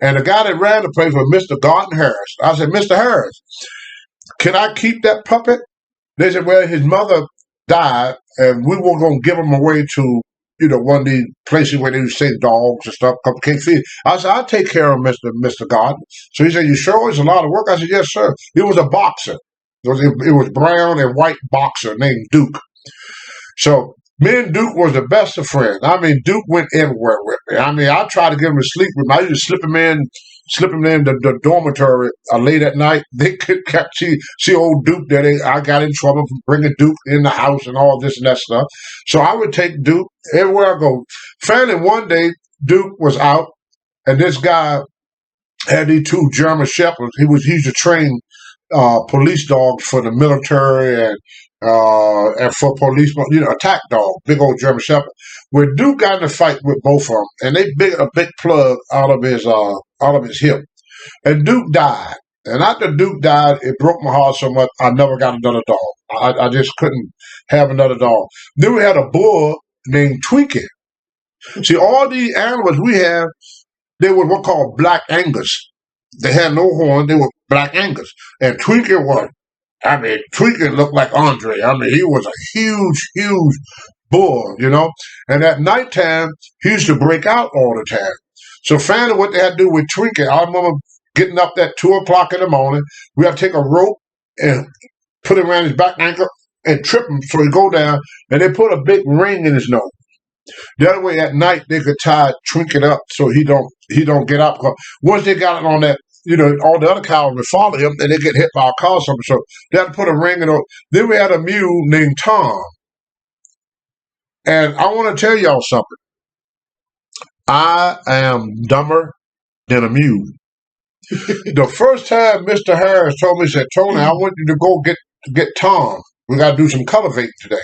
And the guy that ran the place was Mr. Garden Harris. I said, Mr. Harris, can I keep that puppet? They said, well, his mother died, and we were going to give him away to, one of these places where they would send dogs and stuff, because can't feed. I said, I'll take care of Mr. Garden. So he said, you sure it's a lot of work? I said, yes, sir. He was a boxer. It was brown and white boxer named Duke. So me and Duke was the best of friends. I mean, Duke went everywhere with me. I mean, I tried to get him to sleep with me. I used to slip him in slip him in the dormitory late at night. They could see old Duke that I got in trouble for bringing Duke in the house and all this and that stuff. So I would take Duke everywhere I go. Finally, one day, Duke was out, and this guy had these two German shepherds. He's a trained police dog for the military and for police, attack dog, big old German shepherd. Where Duke got in a fight with both of them, and they bit a big plug out of his hip, and Duke died. And after Duke died, it broke my heart so much. I never got another dog. I just couldn't have another dog. Then we had a bull named Twinkie. See, all these animals we have, they were what called Black Angus. They had no horn. They were Black Angus. And Twinkie looked like Andre. He was a huge bull, And at nighttime, he used to break out all the time. So finally, what they had to do with Twinkie, I remember getting up at 2 o'clock in the morning. We had to take a rope and put it around his back ankle and trip him so he go down. And they put a big ring in his nose. The other way, at night they could tie Twinkie up so he don't get up. Because once they got it on that, all the other cows would follow him and they get hit by a car or something. So they had to put a ring in it. Then we had a mule named Tom. And I want to tell y'all something. I am dumber than a mule. The first time Mr. Harris told me, he said, Tony, I want you to go get Tom. We got to do some cultivating today.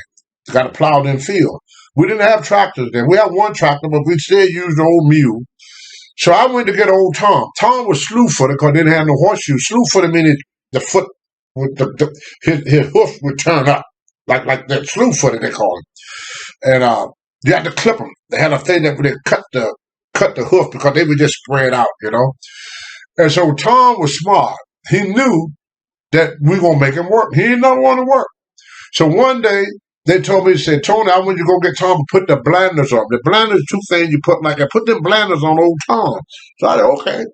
We got to plow them field. We didn't have tractors then. We had one tractor, but we still used the old mule. So I went to get old Tom. Tom was slew-footed because they didn't have no horseshoes. Slew-footed meaning the foot, his hoof would turn up. Like that slew-footed, they call it. And you had to clip them. They had a thing that would cut the hoof because they would just spread out, And so Tom was smart. He knew that we were going to make him work. He didn't want to work. So one day, they told me, said, Tony, I want you to go get Tom and put the blinders on. The blinders, two things you put like that. Put them blinders on old Tom. So I said, okay.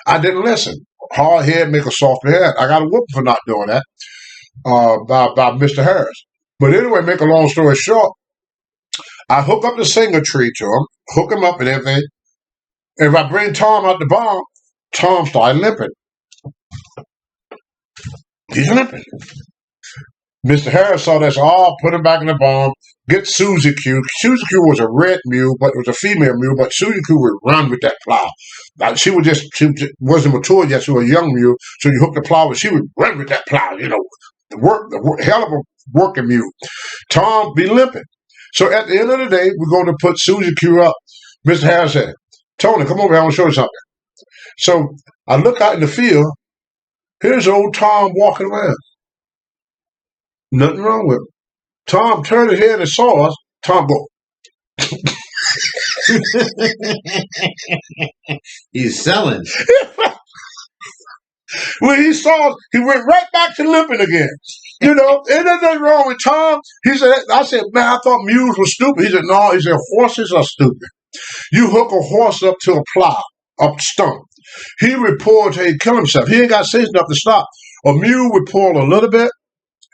I didn't listen. Hard head make a softer head. I got a whooping for not doing that by Mr. Harris. But anyway, make a long story short, I hook up the singer tree to him, hook him up and everything. And if I bring Tom out the barn, Tom started limping. He's limping. Mr. Harris saw this, put him back in the barn, get Susie Q. Susie Q was a red mule, but it was a female mule, but Susie Q would run with that plow. She wasn't mature yet, she was a young mule, so you hook the plow, and she would run with that plow, the hell of a working mule. Tom be limping. So at the end of the day, we're going to put Susie Q up. Mr. Harris said, Tony, come over here, I want to show you something. So I look out in the field, here's old Tom walking around. Nothing wrong with him. Tom turned his head and saw us. Tom go. He's selling. When he saw us, he went right back to limping again. Ain't nothing wrong with Tom. I said, man, I thought mules were stupid. He said, no. He said, horses are stupid. You hook a horse up to a plow, up stump. He would pull till he kill himself. He ain't got sense enough to stop. A mule would pull a little bit.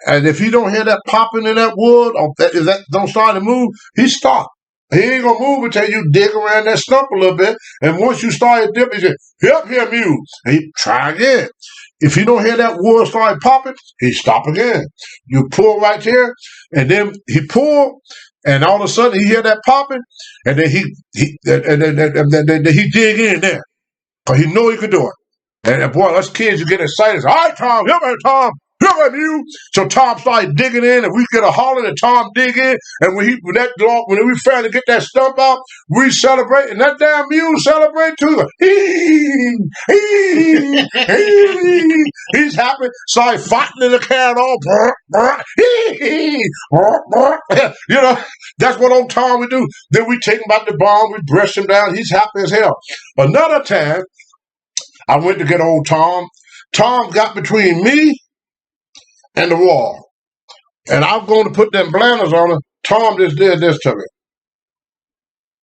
And if he don't hear that popping in that wood, or if that don't start to move, he stop. He ain't gonna move until you dig around that stump a little bit. And once you start to dip, he say, "Help here, mule." And he try again. If you don't hear that wood start popping, he stop again. You pull right there, and then he pull, and all of a sudden he hear that popping, and then he dig in there, cause he know he could do it. And boy, us kids, you get excited. All right, Tom, help me, Tom. Look at you. So Tom started digging in, and we get a holler, and Tom dig in, and when we finally get that stump out, we celebrate, and that damn mule celebrate too. He's happy. Started fighting in the cattle. That's what old Tom would do. Then we take him out the barn, we brush him down. He's happy as hell. Another time, I went to get old Tom. Tom got between me and the wall. And I'm going to put them blinders on her. Tom just did this to me.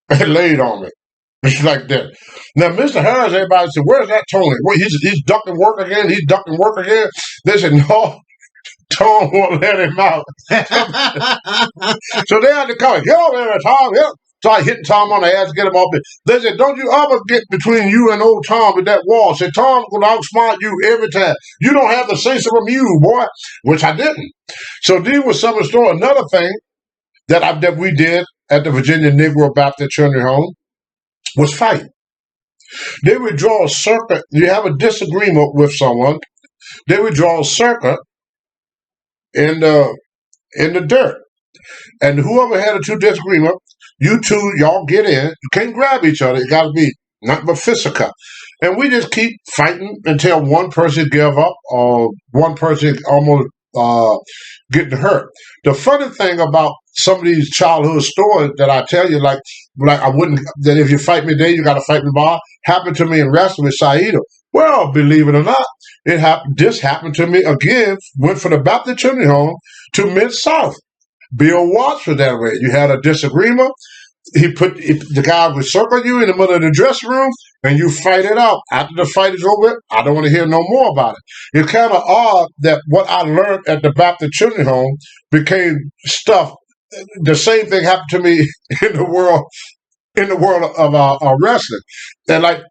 And laid on me. It's like that. Now, Mr. Harris, everybody said, where's that Tony? Well, he's ducking work again? He's ducking work again? They said, no, Tom won't let him out. So they had to call him, get over there, Tom. Start hitting Tom on the ass to get him off it. They said, don't you ever get between you and old Tom with that wall. Say, Tom's going to outsmart you every time. You don't have to say something from you, boy, which I didn't. So these were some of the stories. Another thing that we did at the Virginia Negro Baptist Children's Home was fight. They would draw a circle. You have a disagreement with someone. They would draw a circle in the dirt. And whoever had a two disagreement, you two, y'all get in. You can't grab each other. It got to be nothing but physical. And we just keep fighting until one person give up or one person almost getting hurt. The funny thing about some of these childhood stories that I tell you, like I wouldn't, that if you fight me today, you got to fight me tomorrow, happened to me in wrestling with Saida. Well, believe it or not, it happened. This happened to me again. Went from the Baptist Children's Home to Mid-South. Bill Watts was that way. You had a disagreement. The guy would circle you in the middle of the dressing room, and you fight it out. After the fight is over, I don't want to hear no more about it. It's kind of odd that what I learned at the Baptist Children's Home became stuff. The same thing happened to me in the world of wrestling. And like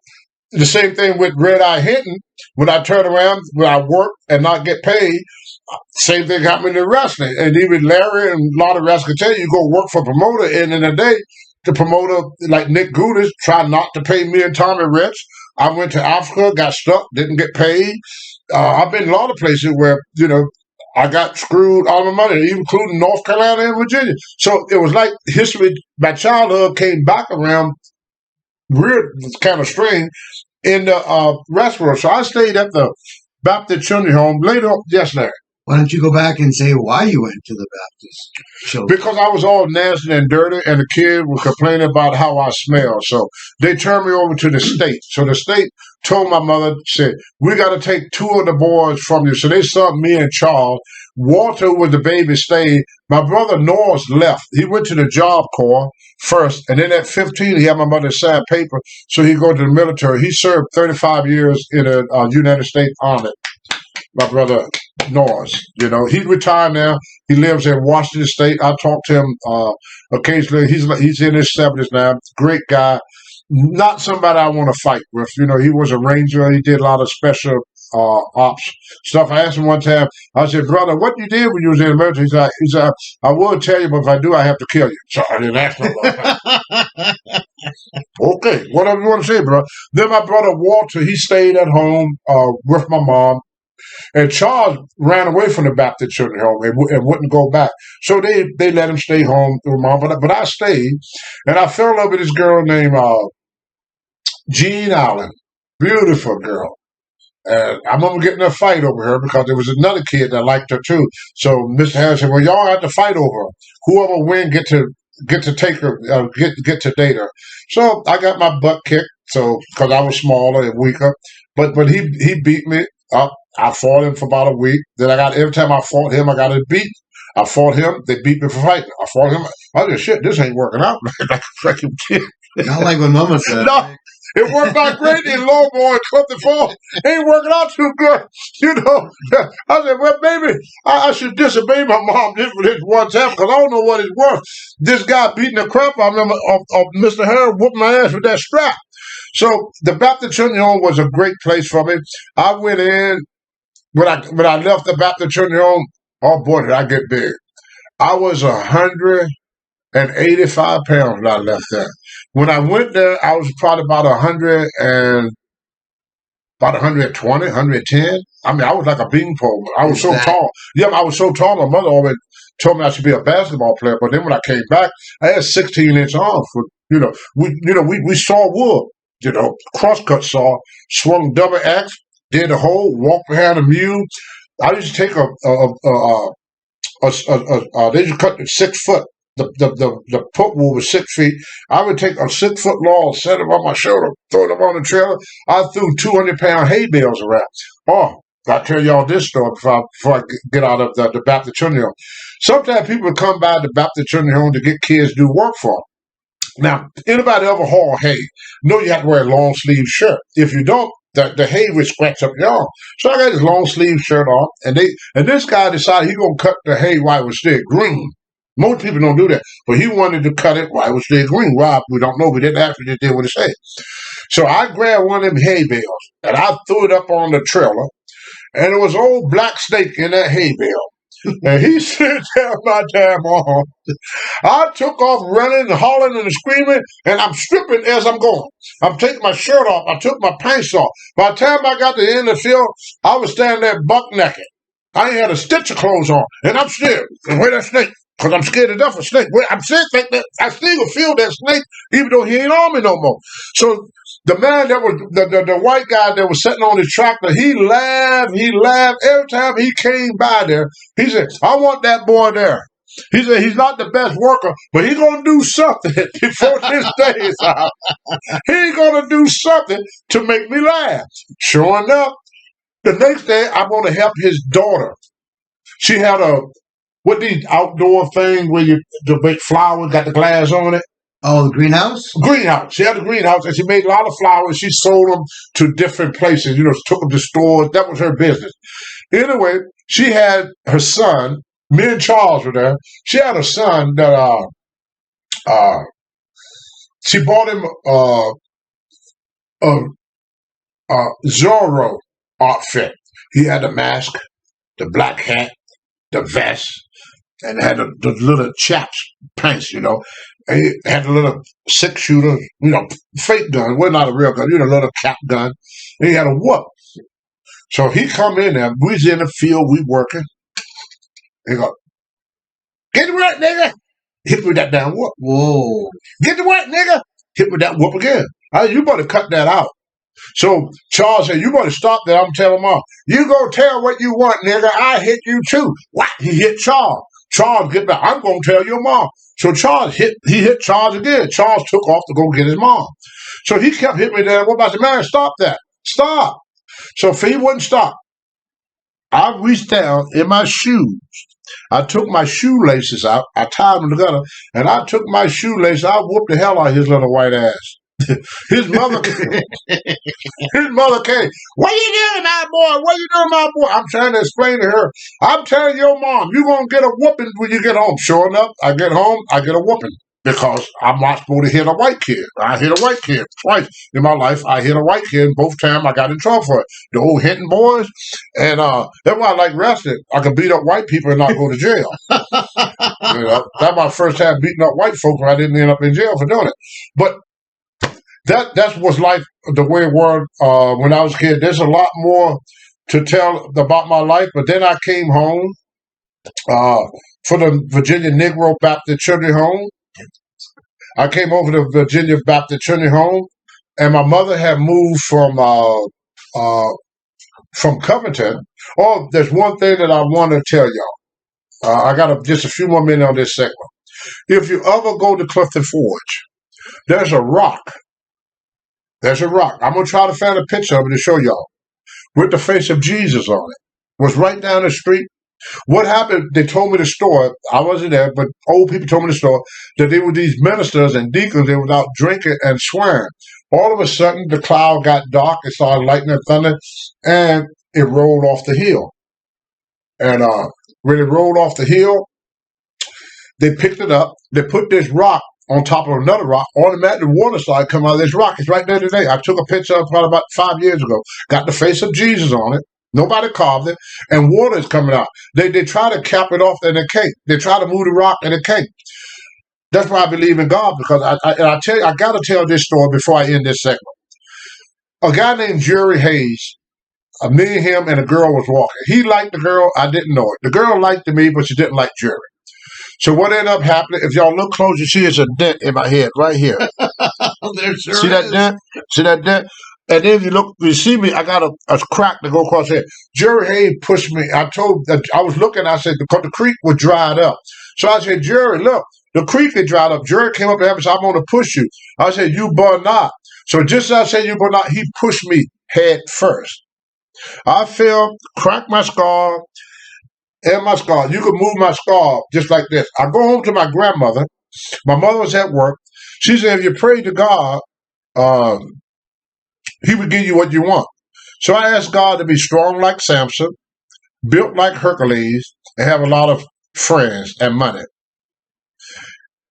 the same thing with Red Eye Hinton. When I turn around, when I work and not get paid, same thing happened in wrestling. And even Larry and a lot of wrestlers can tell you go work for a promoter, and in the day, the promoter, like Nick Gudis, tried not to pay me and Tommy Rich. I went to Africa, got stuck, didn't get paid. I've been in a lot of places where, I got screwed all my money, including North Carolina and Virginia. So it was like history. My childhood came back around real kind of strange in the restaurant. So I stayed at the Baptist Children's Home later on yesterday. Why don't you go back and say why you went to the Baptist children? Because I was all nasty and dirty, and the kid was complaining about how I smell. So they turned me over to the state. So the state told my mother, said, we got to take two of the boys from you. So they sent me and Charles. Walter was the baby stayed. My brother Norris left. He went to the Job Corps first, and then at 15, he had my mother sign paper, so he go to the military. He served 35 years in the United States Army. My brother Norris, he's retired now. He lives in Washington State. I talk to him occasionally. He's in his 70s now. Great guy. Not somebody I want to fight with. He was a ranger. He did a lot of special ops stuff. I asked him one time, I said, brother, what you did when you was in the military? He said, I will tell you, but if I do, I have to kill you. So I didn't ask him about that. Okay, whatever you want to say, bro. Then my brother Walter, he stayed at home with my mom. And Charles ran away from the Baptist Children's Home and wouldn't go back. So they let him stay home with mom. But I stayed, and I fell in love with this girl named Jean Allen. Beautiful girl. And I remember getting a fight over her because there was another kid that liked her too. So Mr. Harris said, well, y'all have to fight over her. Whoever wins get to take her, get to date her. So I got my butt kicked, because I was smaller and weaker. But he beat me up. I fought him for about a week. Then every time I fought him, I got it beat. I fought him. They beat me for fighting. I fought him. I said, shit, this ain't working out. Like a freaking kid. Not like what Mama said. No, it worked out great in Lowboy and Clifton Falls. Ain't working out too good. I said, well, baby, I should disobey my mom just for this one time because I don't know what it's worth. This guy beating the crap out of Mr. Harris whooping my ass with that strap. So the Baptist Children's Home was a great place for me. I went in. When I left the Baptist Children's Home, oh boy, did I get big. I was 185 pounds when I left there. When I went there, I was probably about 120, 110. I mean, I was like a beanpole. I was so tall. Yeah, I was so tall. My mother always told me I should be a basketball player. But then when I came back, I had 16-inch arms. We saw wood. Crosscut saw, swung double axe. Did the hole, walk behind a mule. I used to take they used to cut 6 foot. The put wool was 6 feet. I would take a 6 foot log, set it on my shoulder, throw it up on the trailer. I threw 200-pound hay bales around. Oh, I'll tell y'all this story before I get out of the Baptist Children's Home. Sometimes people come by the Baptist Children's Home to get kids to do work for them. Now, anybody ever haul hay, know you have to wear a long sleeve shirt. If you don't, the hay would scratch up your arm. So I got this long sleeve shirt on, and this guy decided he's gonna cut the hay while it was still green. Most people don't do that. But he wanted to cut it while it was still green. Why? We don't know. We didn't ask. We just did what it said. So I grabbed one of them hay bales and I threw it up on the trailer. And there was an old black snake in that hay bale. And he said, "Tell my damn arm." I took off running and hollering and screaming, and I'm stripping as I'm going. I'm taking my shirt off. I took my pants off. By the time I got to the end of the field, I was standing there buck naked. I ain't had a stitch of clothes on, and I'm scared. And where that snake? Because I'm scared to death of snake. I'm scared that I still can feel that snake, even though he ain't on me no more. So the man that was the white guy that was sitting on his tractor, he laughed. Every time he came by there, he said, "I want that boy there." He said he's not the best worker, but he's going to do something before this day is out. He's going to do something to make me laugh. Sure enough, the next day I'm going to help his daughter. She had these outdoor thing where the big flowers got the glass on it. Oh, the greenhouse? Greenhouse. She had a greenhouse, and she made a lot of flowers. She sold them to different places. Took them to stores. That was her business. Anyway, she had her son. Me and Charles were there. She had a son that she bought him a Zorro outfit. He had the mask, the black hat, the vest, and had the little chaps pants, And he had a little 6-shooter, fake gun. Well, not a real gun, a little cap gun. And he had a whoop. So he come in there. We was in the field, we working. He go, "Get to work, nigga." Hit me with that damn whoop. Whoa. "Get to work, nigga." Hit me with that whoop again. I said, "You better cut that out." So Charles said, "You better stop that." I'm telling Mom, "You go tell what you want, nigga. I hit you too." What? He hit Charles. Charles, get back. "I'm going to tell your mom." So he hit Charles again. Charles took off to go get his mom. So he kept hitting me there. What about the man? "Stop that. Stop." So if he wouldn't stop, I reached down in my shoes. I took my shoelaces out. I tied them together, and I took my shoelaces. I whooped the hell out of his little white ass. His mother came. "What you doing, my boy? What you doing, my boy?" I'm trying to explain to her. I'm telling your mom, you're going to get a whooping when you get home. Sure enough, I get home, I get a whooping. Because I'm not supposed to hit a white kid. I hit a white kid twice in my life. I hit a white kid. Both times I got in trouble for it. The old hitting boys. And that's why I like wrestling. I can beat up white people and not go to jail. That's my first time beating up white folks and I didn't end up in jail for doing it. But that's what's life, the way it was when I was a kid. There's a lot more to tell about my life. But then I came home for the Virginia Negro Baptist Children's Home. I came over to Virginia Baptist Children's Home, and my mother had moved from Covington. Oh, there's one thing that I want to tell y'all. I got just a few more minutes on this segment. If you ever go to Clifton Forge, there's a rock. There's a rock. I'm going to try to find a picture of it to show y'all with the face of Jesus on it. It was right down the street. What happened, they told me the story, I wasn't there, but old people told me the story, that there were these ministers and deacons, they were out drinking and swearing. All of a sudden, the cloud got dark, it started lightning and thunder, and it rolled off the hill. And when it rolled off the hill, they picked it up, they put this rock on top of another rock, automatically water started coming out of this rock. It's right there today. I took a picture of it probably about 5 years ago. Got the face of Jesus on it. Nobody carved it, and water is coming out. They try to cap it off, and it can't. They try to move the rock, and it can't. That's why I believe in God, because I tell you, I got to tell this story before I end this segment. A guy named Jerry Hayes, me and him and a girl was walking. He liked the girl. I didn't know it. The girl liked me, but she didn't like Jerry. So what ended up happening, if y'all look close, you see it's a dent in my head right here. There sure See that dent? See that dent? And then you see me, I got a crack to go across here. Jerry Hayes pushed me. I was looking, I said, because the creek was dried up. So I said, "Jerry, look, the creek is dried up." Jerry came up to me and said, "I'm going to push you." I said, "You better not." So just as I said, "You better not," he pushed me head first. I fell, cracked my skull, and my skull. You could move my skull just like this. I go home to my grandmother. My mother was at work. She said, "If you pray to God, He would give you what you want." So I asked God to be strong like Samson, built like Hercules, and have a lot of friends and money.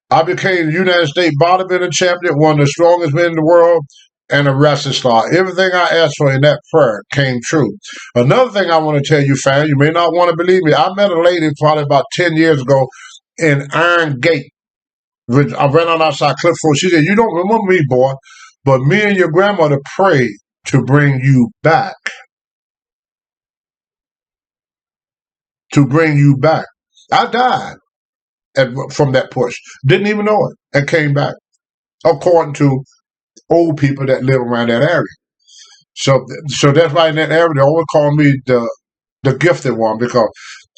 I became United States bodybuilding champion, one of the strongest men in the world, and a wrestling star. Everything I asked for in that prayer came true. Another thing I want to tell you, fam, you may not want to believe me. I met a lady probably about 10 years ago in Iron Gate. I ran on outside Clifford. She said, "You don't remember me, boy, but me and your grandmother prayed to bring you back. To bring you back." I died from that push. Didn't even know it and came back, according to old people that live around that area. So that's why in that area they always call me the gifted one, because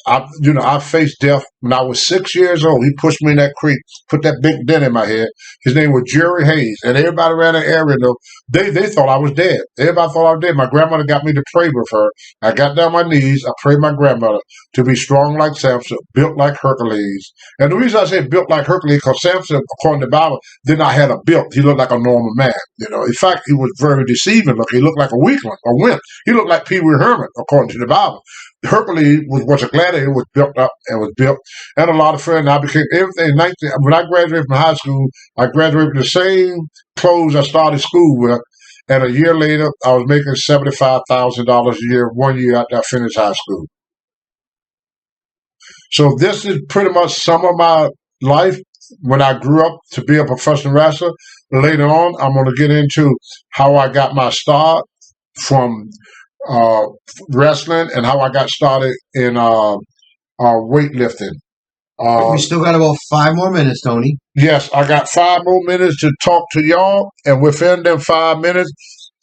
I faced death when I was 6 years old. He pushed me in that creek, put that big dent in my head. His name was Jerry Hayes, and everybody around that area, though, they thought I was dead. Everybody thought I was dead. My grandmother got me to pray with her. I got down on my knees. I prayed my grandmother to be strong like Samson, built like Hercules. And the reason I say built like Hercules, because Samson, according to the Bible, did not have a built. He looked like a normal man. In fact, he was very deceiving looking. He looked like a weakling, a wimp. He looked like Pee Wee Herman, according to the Bible. Hercules was a gladiator, was built up and was built, and a lot of friends. I became everything. When I graduated from high school, I graduated with the same clothes I started school with, and a year later, I was making $75,000 a year. 1 year after I finished high school. So this is pretty much some of my life when I grew up to be a professional wrestler. Later on, I'm going to get into how I got my start from uh, wrestling and how I got started in weightlifting. We still got about 5 more minutes, Tony. Yes, I got 5 more minutes to talk to y'all, and within them 5 minutes,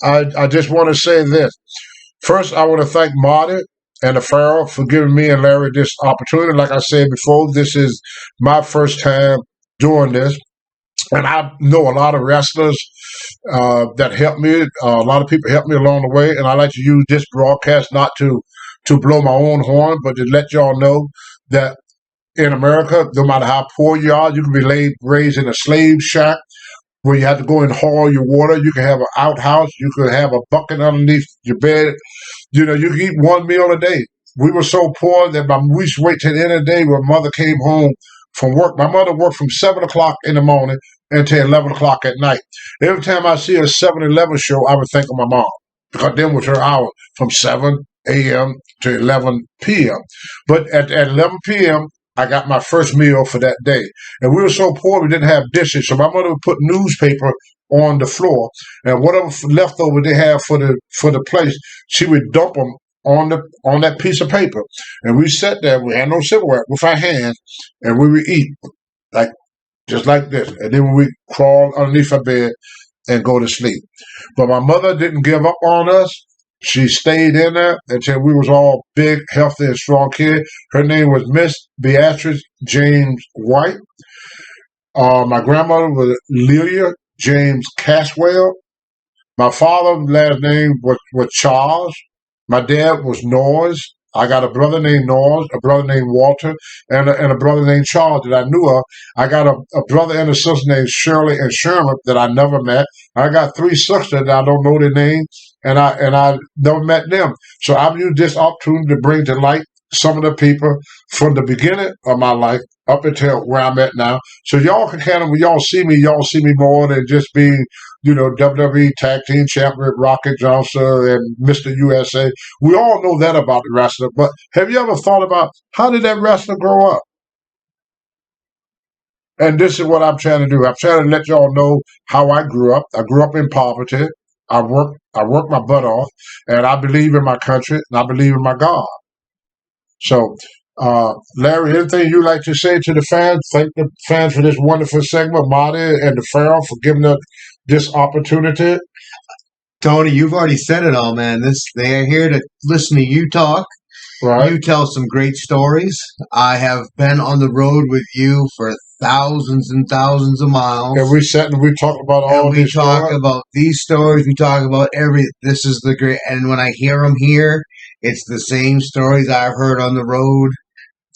I just want to say this. First, I want to thank Marty and the Pharaoh for giving me and Larry this opportunity. Like I said before, this is my first time doing this. And I know a lot of wrestlers that helped me. A lot of people helped me along the way. And I like to use this broadcast not to blow my own horn, but to let y'all know that in America, no matter how poor you are, you can be raised in a slave shack where you have to go and haul your water. You can have an outhouse. You can have a bucket underneath your bed. You can eat one meal a day. We were so poor that we used to wait till the end of the day when mother came home from work. My mother worked from 7 o'clock in the morning until 11 o'clock at night. Every time I see a 7-Eleven show, I would think of my mom, because then was her hour from 7 a.m. to 11 p.m. But at 11 p.m., I got my first meal for that day. And we were so poor, we didn't have dishes. So my mother would put newspaper on the floor, and whatever leftover they have for the place, she would dump them on that piece of paper. And we sat there, we had no silverware, with our hands, and we would eat just like this. And then we crawl underneath our bed and go to sleep. But my mother didn't give up on us. She stayed in there until we was all big, healthy, and strong kids. Her name was Miss Beatrice James White. My grandmother was Lelia James Caswell. My father's last name was Charles. My dad was Noyes. I got a brother named Noyes, a brother named Walter, and a brother named Charles that I knew of. I got a brother and a sister named Shirley and Sherman that I never met. I got 3 sisters that I don't know their names, and I never met them. So I've used this opportunity to bring to light some of the people from the beginning of my life up until where I'm at now. So y'all can kind of, when y'all see me more than just being, WWE Tag Team Champion Rocket Johnson and Mr. USA. We all know that about the wrestler, but have you ever thought about how did that wrestler grow up? And this is what I'm trying to do. I'm trying to let y'all know how I grew up. I grew up in poverty. I worked my butt off, and I believe in my country, and I believe in my God. So, Larry, anything you like to say to the fans? Thank the fans for this wonderful segment. Marty and the Pharaoh for giving us this opportunity. Tony, you've already said it all, man. They are here to listen to you talk. Right. You tell some great stories. I have been on the road with you for thousands and thousands of miles. And we sat and we talked about all these stories. We talk about these stories. We talk about this is the great. And when I hear them here, it's the same stories I've heard on the road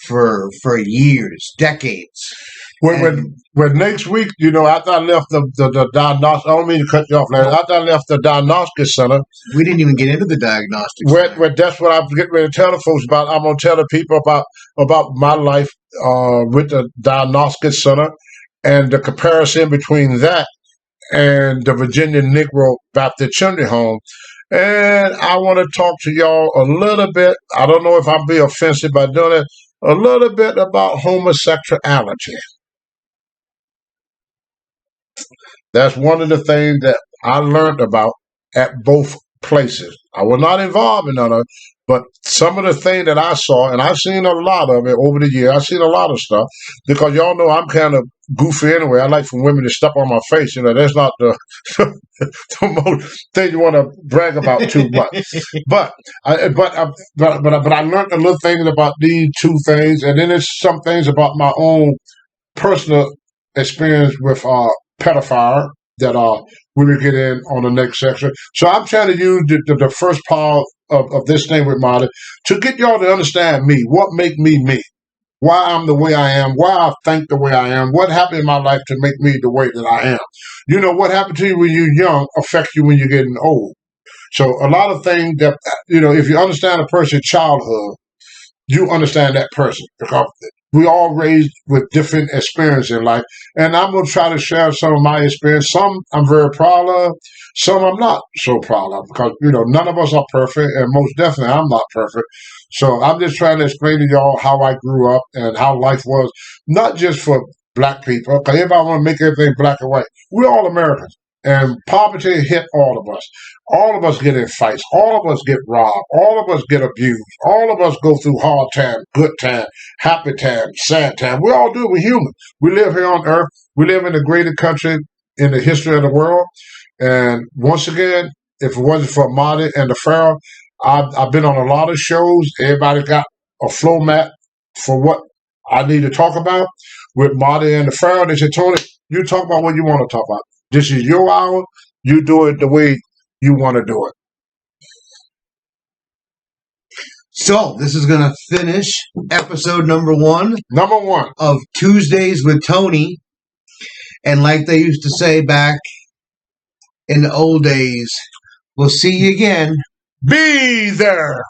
for years, decades. When next week, after I left the diagnostic, I don't mean to cut you off, Larry. After I left the diagnostic center, we didn't even get into the diagnostic center. That's what I'm getting ready to tell the folks about. I'm going to tell the people about my life with the diagnostic center. and the comparison between that and the Virginia Negro Baptist Children's Home. And I want to talk to y'all a little bit. I don't know if I'll be offensive by doing it. A little bit about homosexuality. That's one of the things that I learned about at both places. I was not involved in none of it, but some of the things that I saw, and I've seen a lot of it over the years. I've seen a lot of stuff because y'all know I'm kind of goofy anyway. I like for women to step on my face. That's not the the most thing you want to brag about too much. But I learned a little things about these two things, and then there's some things about my own personal experience with pedophile that we will get in on the next section. So I'm trying to use the first part of this thing with Marty to get y'all to understand me, what make me me, why I'm the way I am, why I think the way I am, what happened in my life to make me the way that I am. What happened to you when you're young affects you when you're getting old. So a lot of things that, if you understand a person's childhood, you understand that person because we all raised with different experiences in life. And I'm going to try to share some of my experience. Some I'm very proud of, some I'm not so proud of because, none of us are perfect, and most definitely I'm not perfect. So I'm just trying to explain to y'all how I grew up and how life was, not just for black people, because everybody want to make everything black and white. We're all Americans. And poverty hit all of us. All of us get in fights. All of us get robbed. All of us get abused. All of us go through hard time, good time, happy time, sad time. We all do it. We're human. We live here on earth. We live in the greatest country in the history of the world. And once again, if it wasn't for Marty and the Pharaoh, I've been on a lot of shows. Everybody got a flow mat for what I need to talk about. With Marty and the Pharaoh, they said, Tony, you talk about what you want to talk about. This is your hour. You do it the way you want to do it. So, this is going to finish episode number 1. Number 1. Of Tuesdays with Tony. And like they used to say back in the old days, we'll see you again. Be there.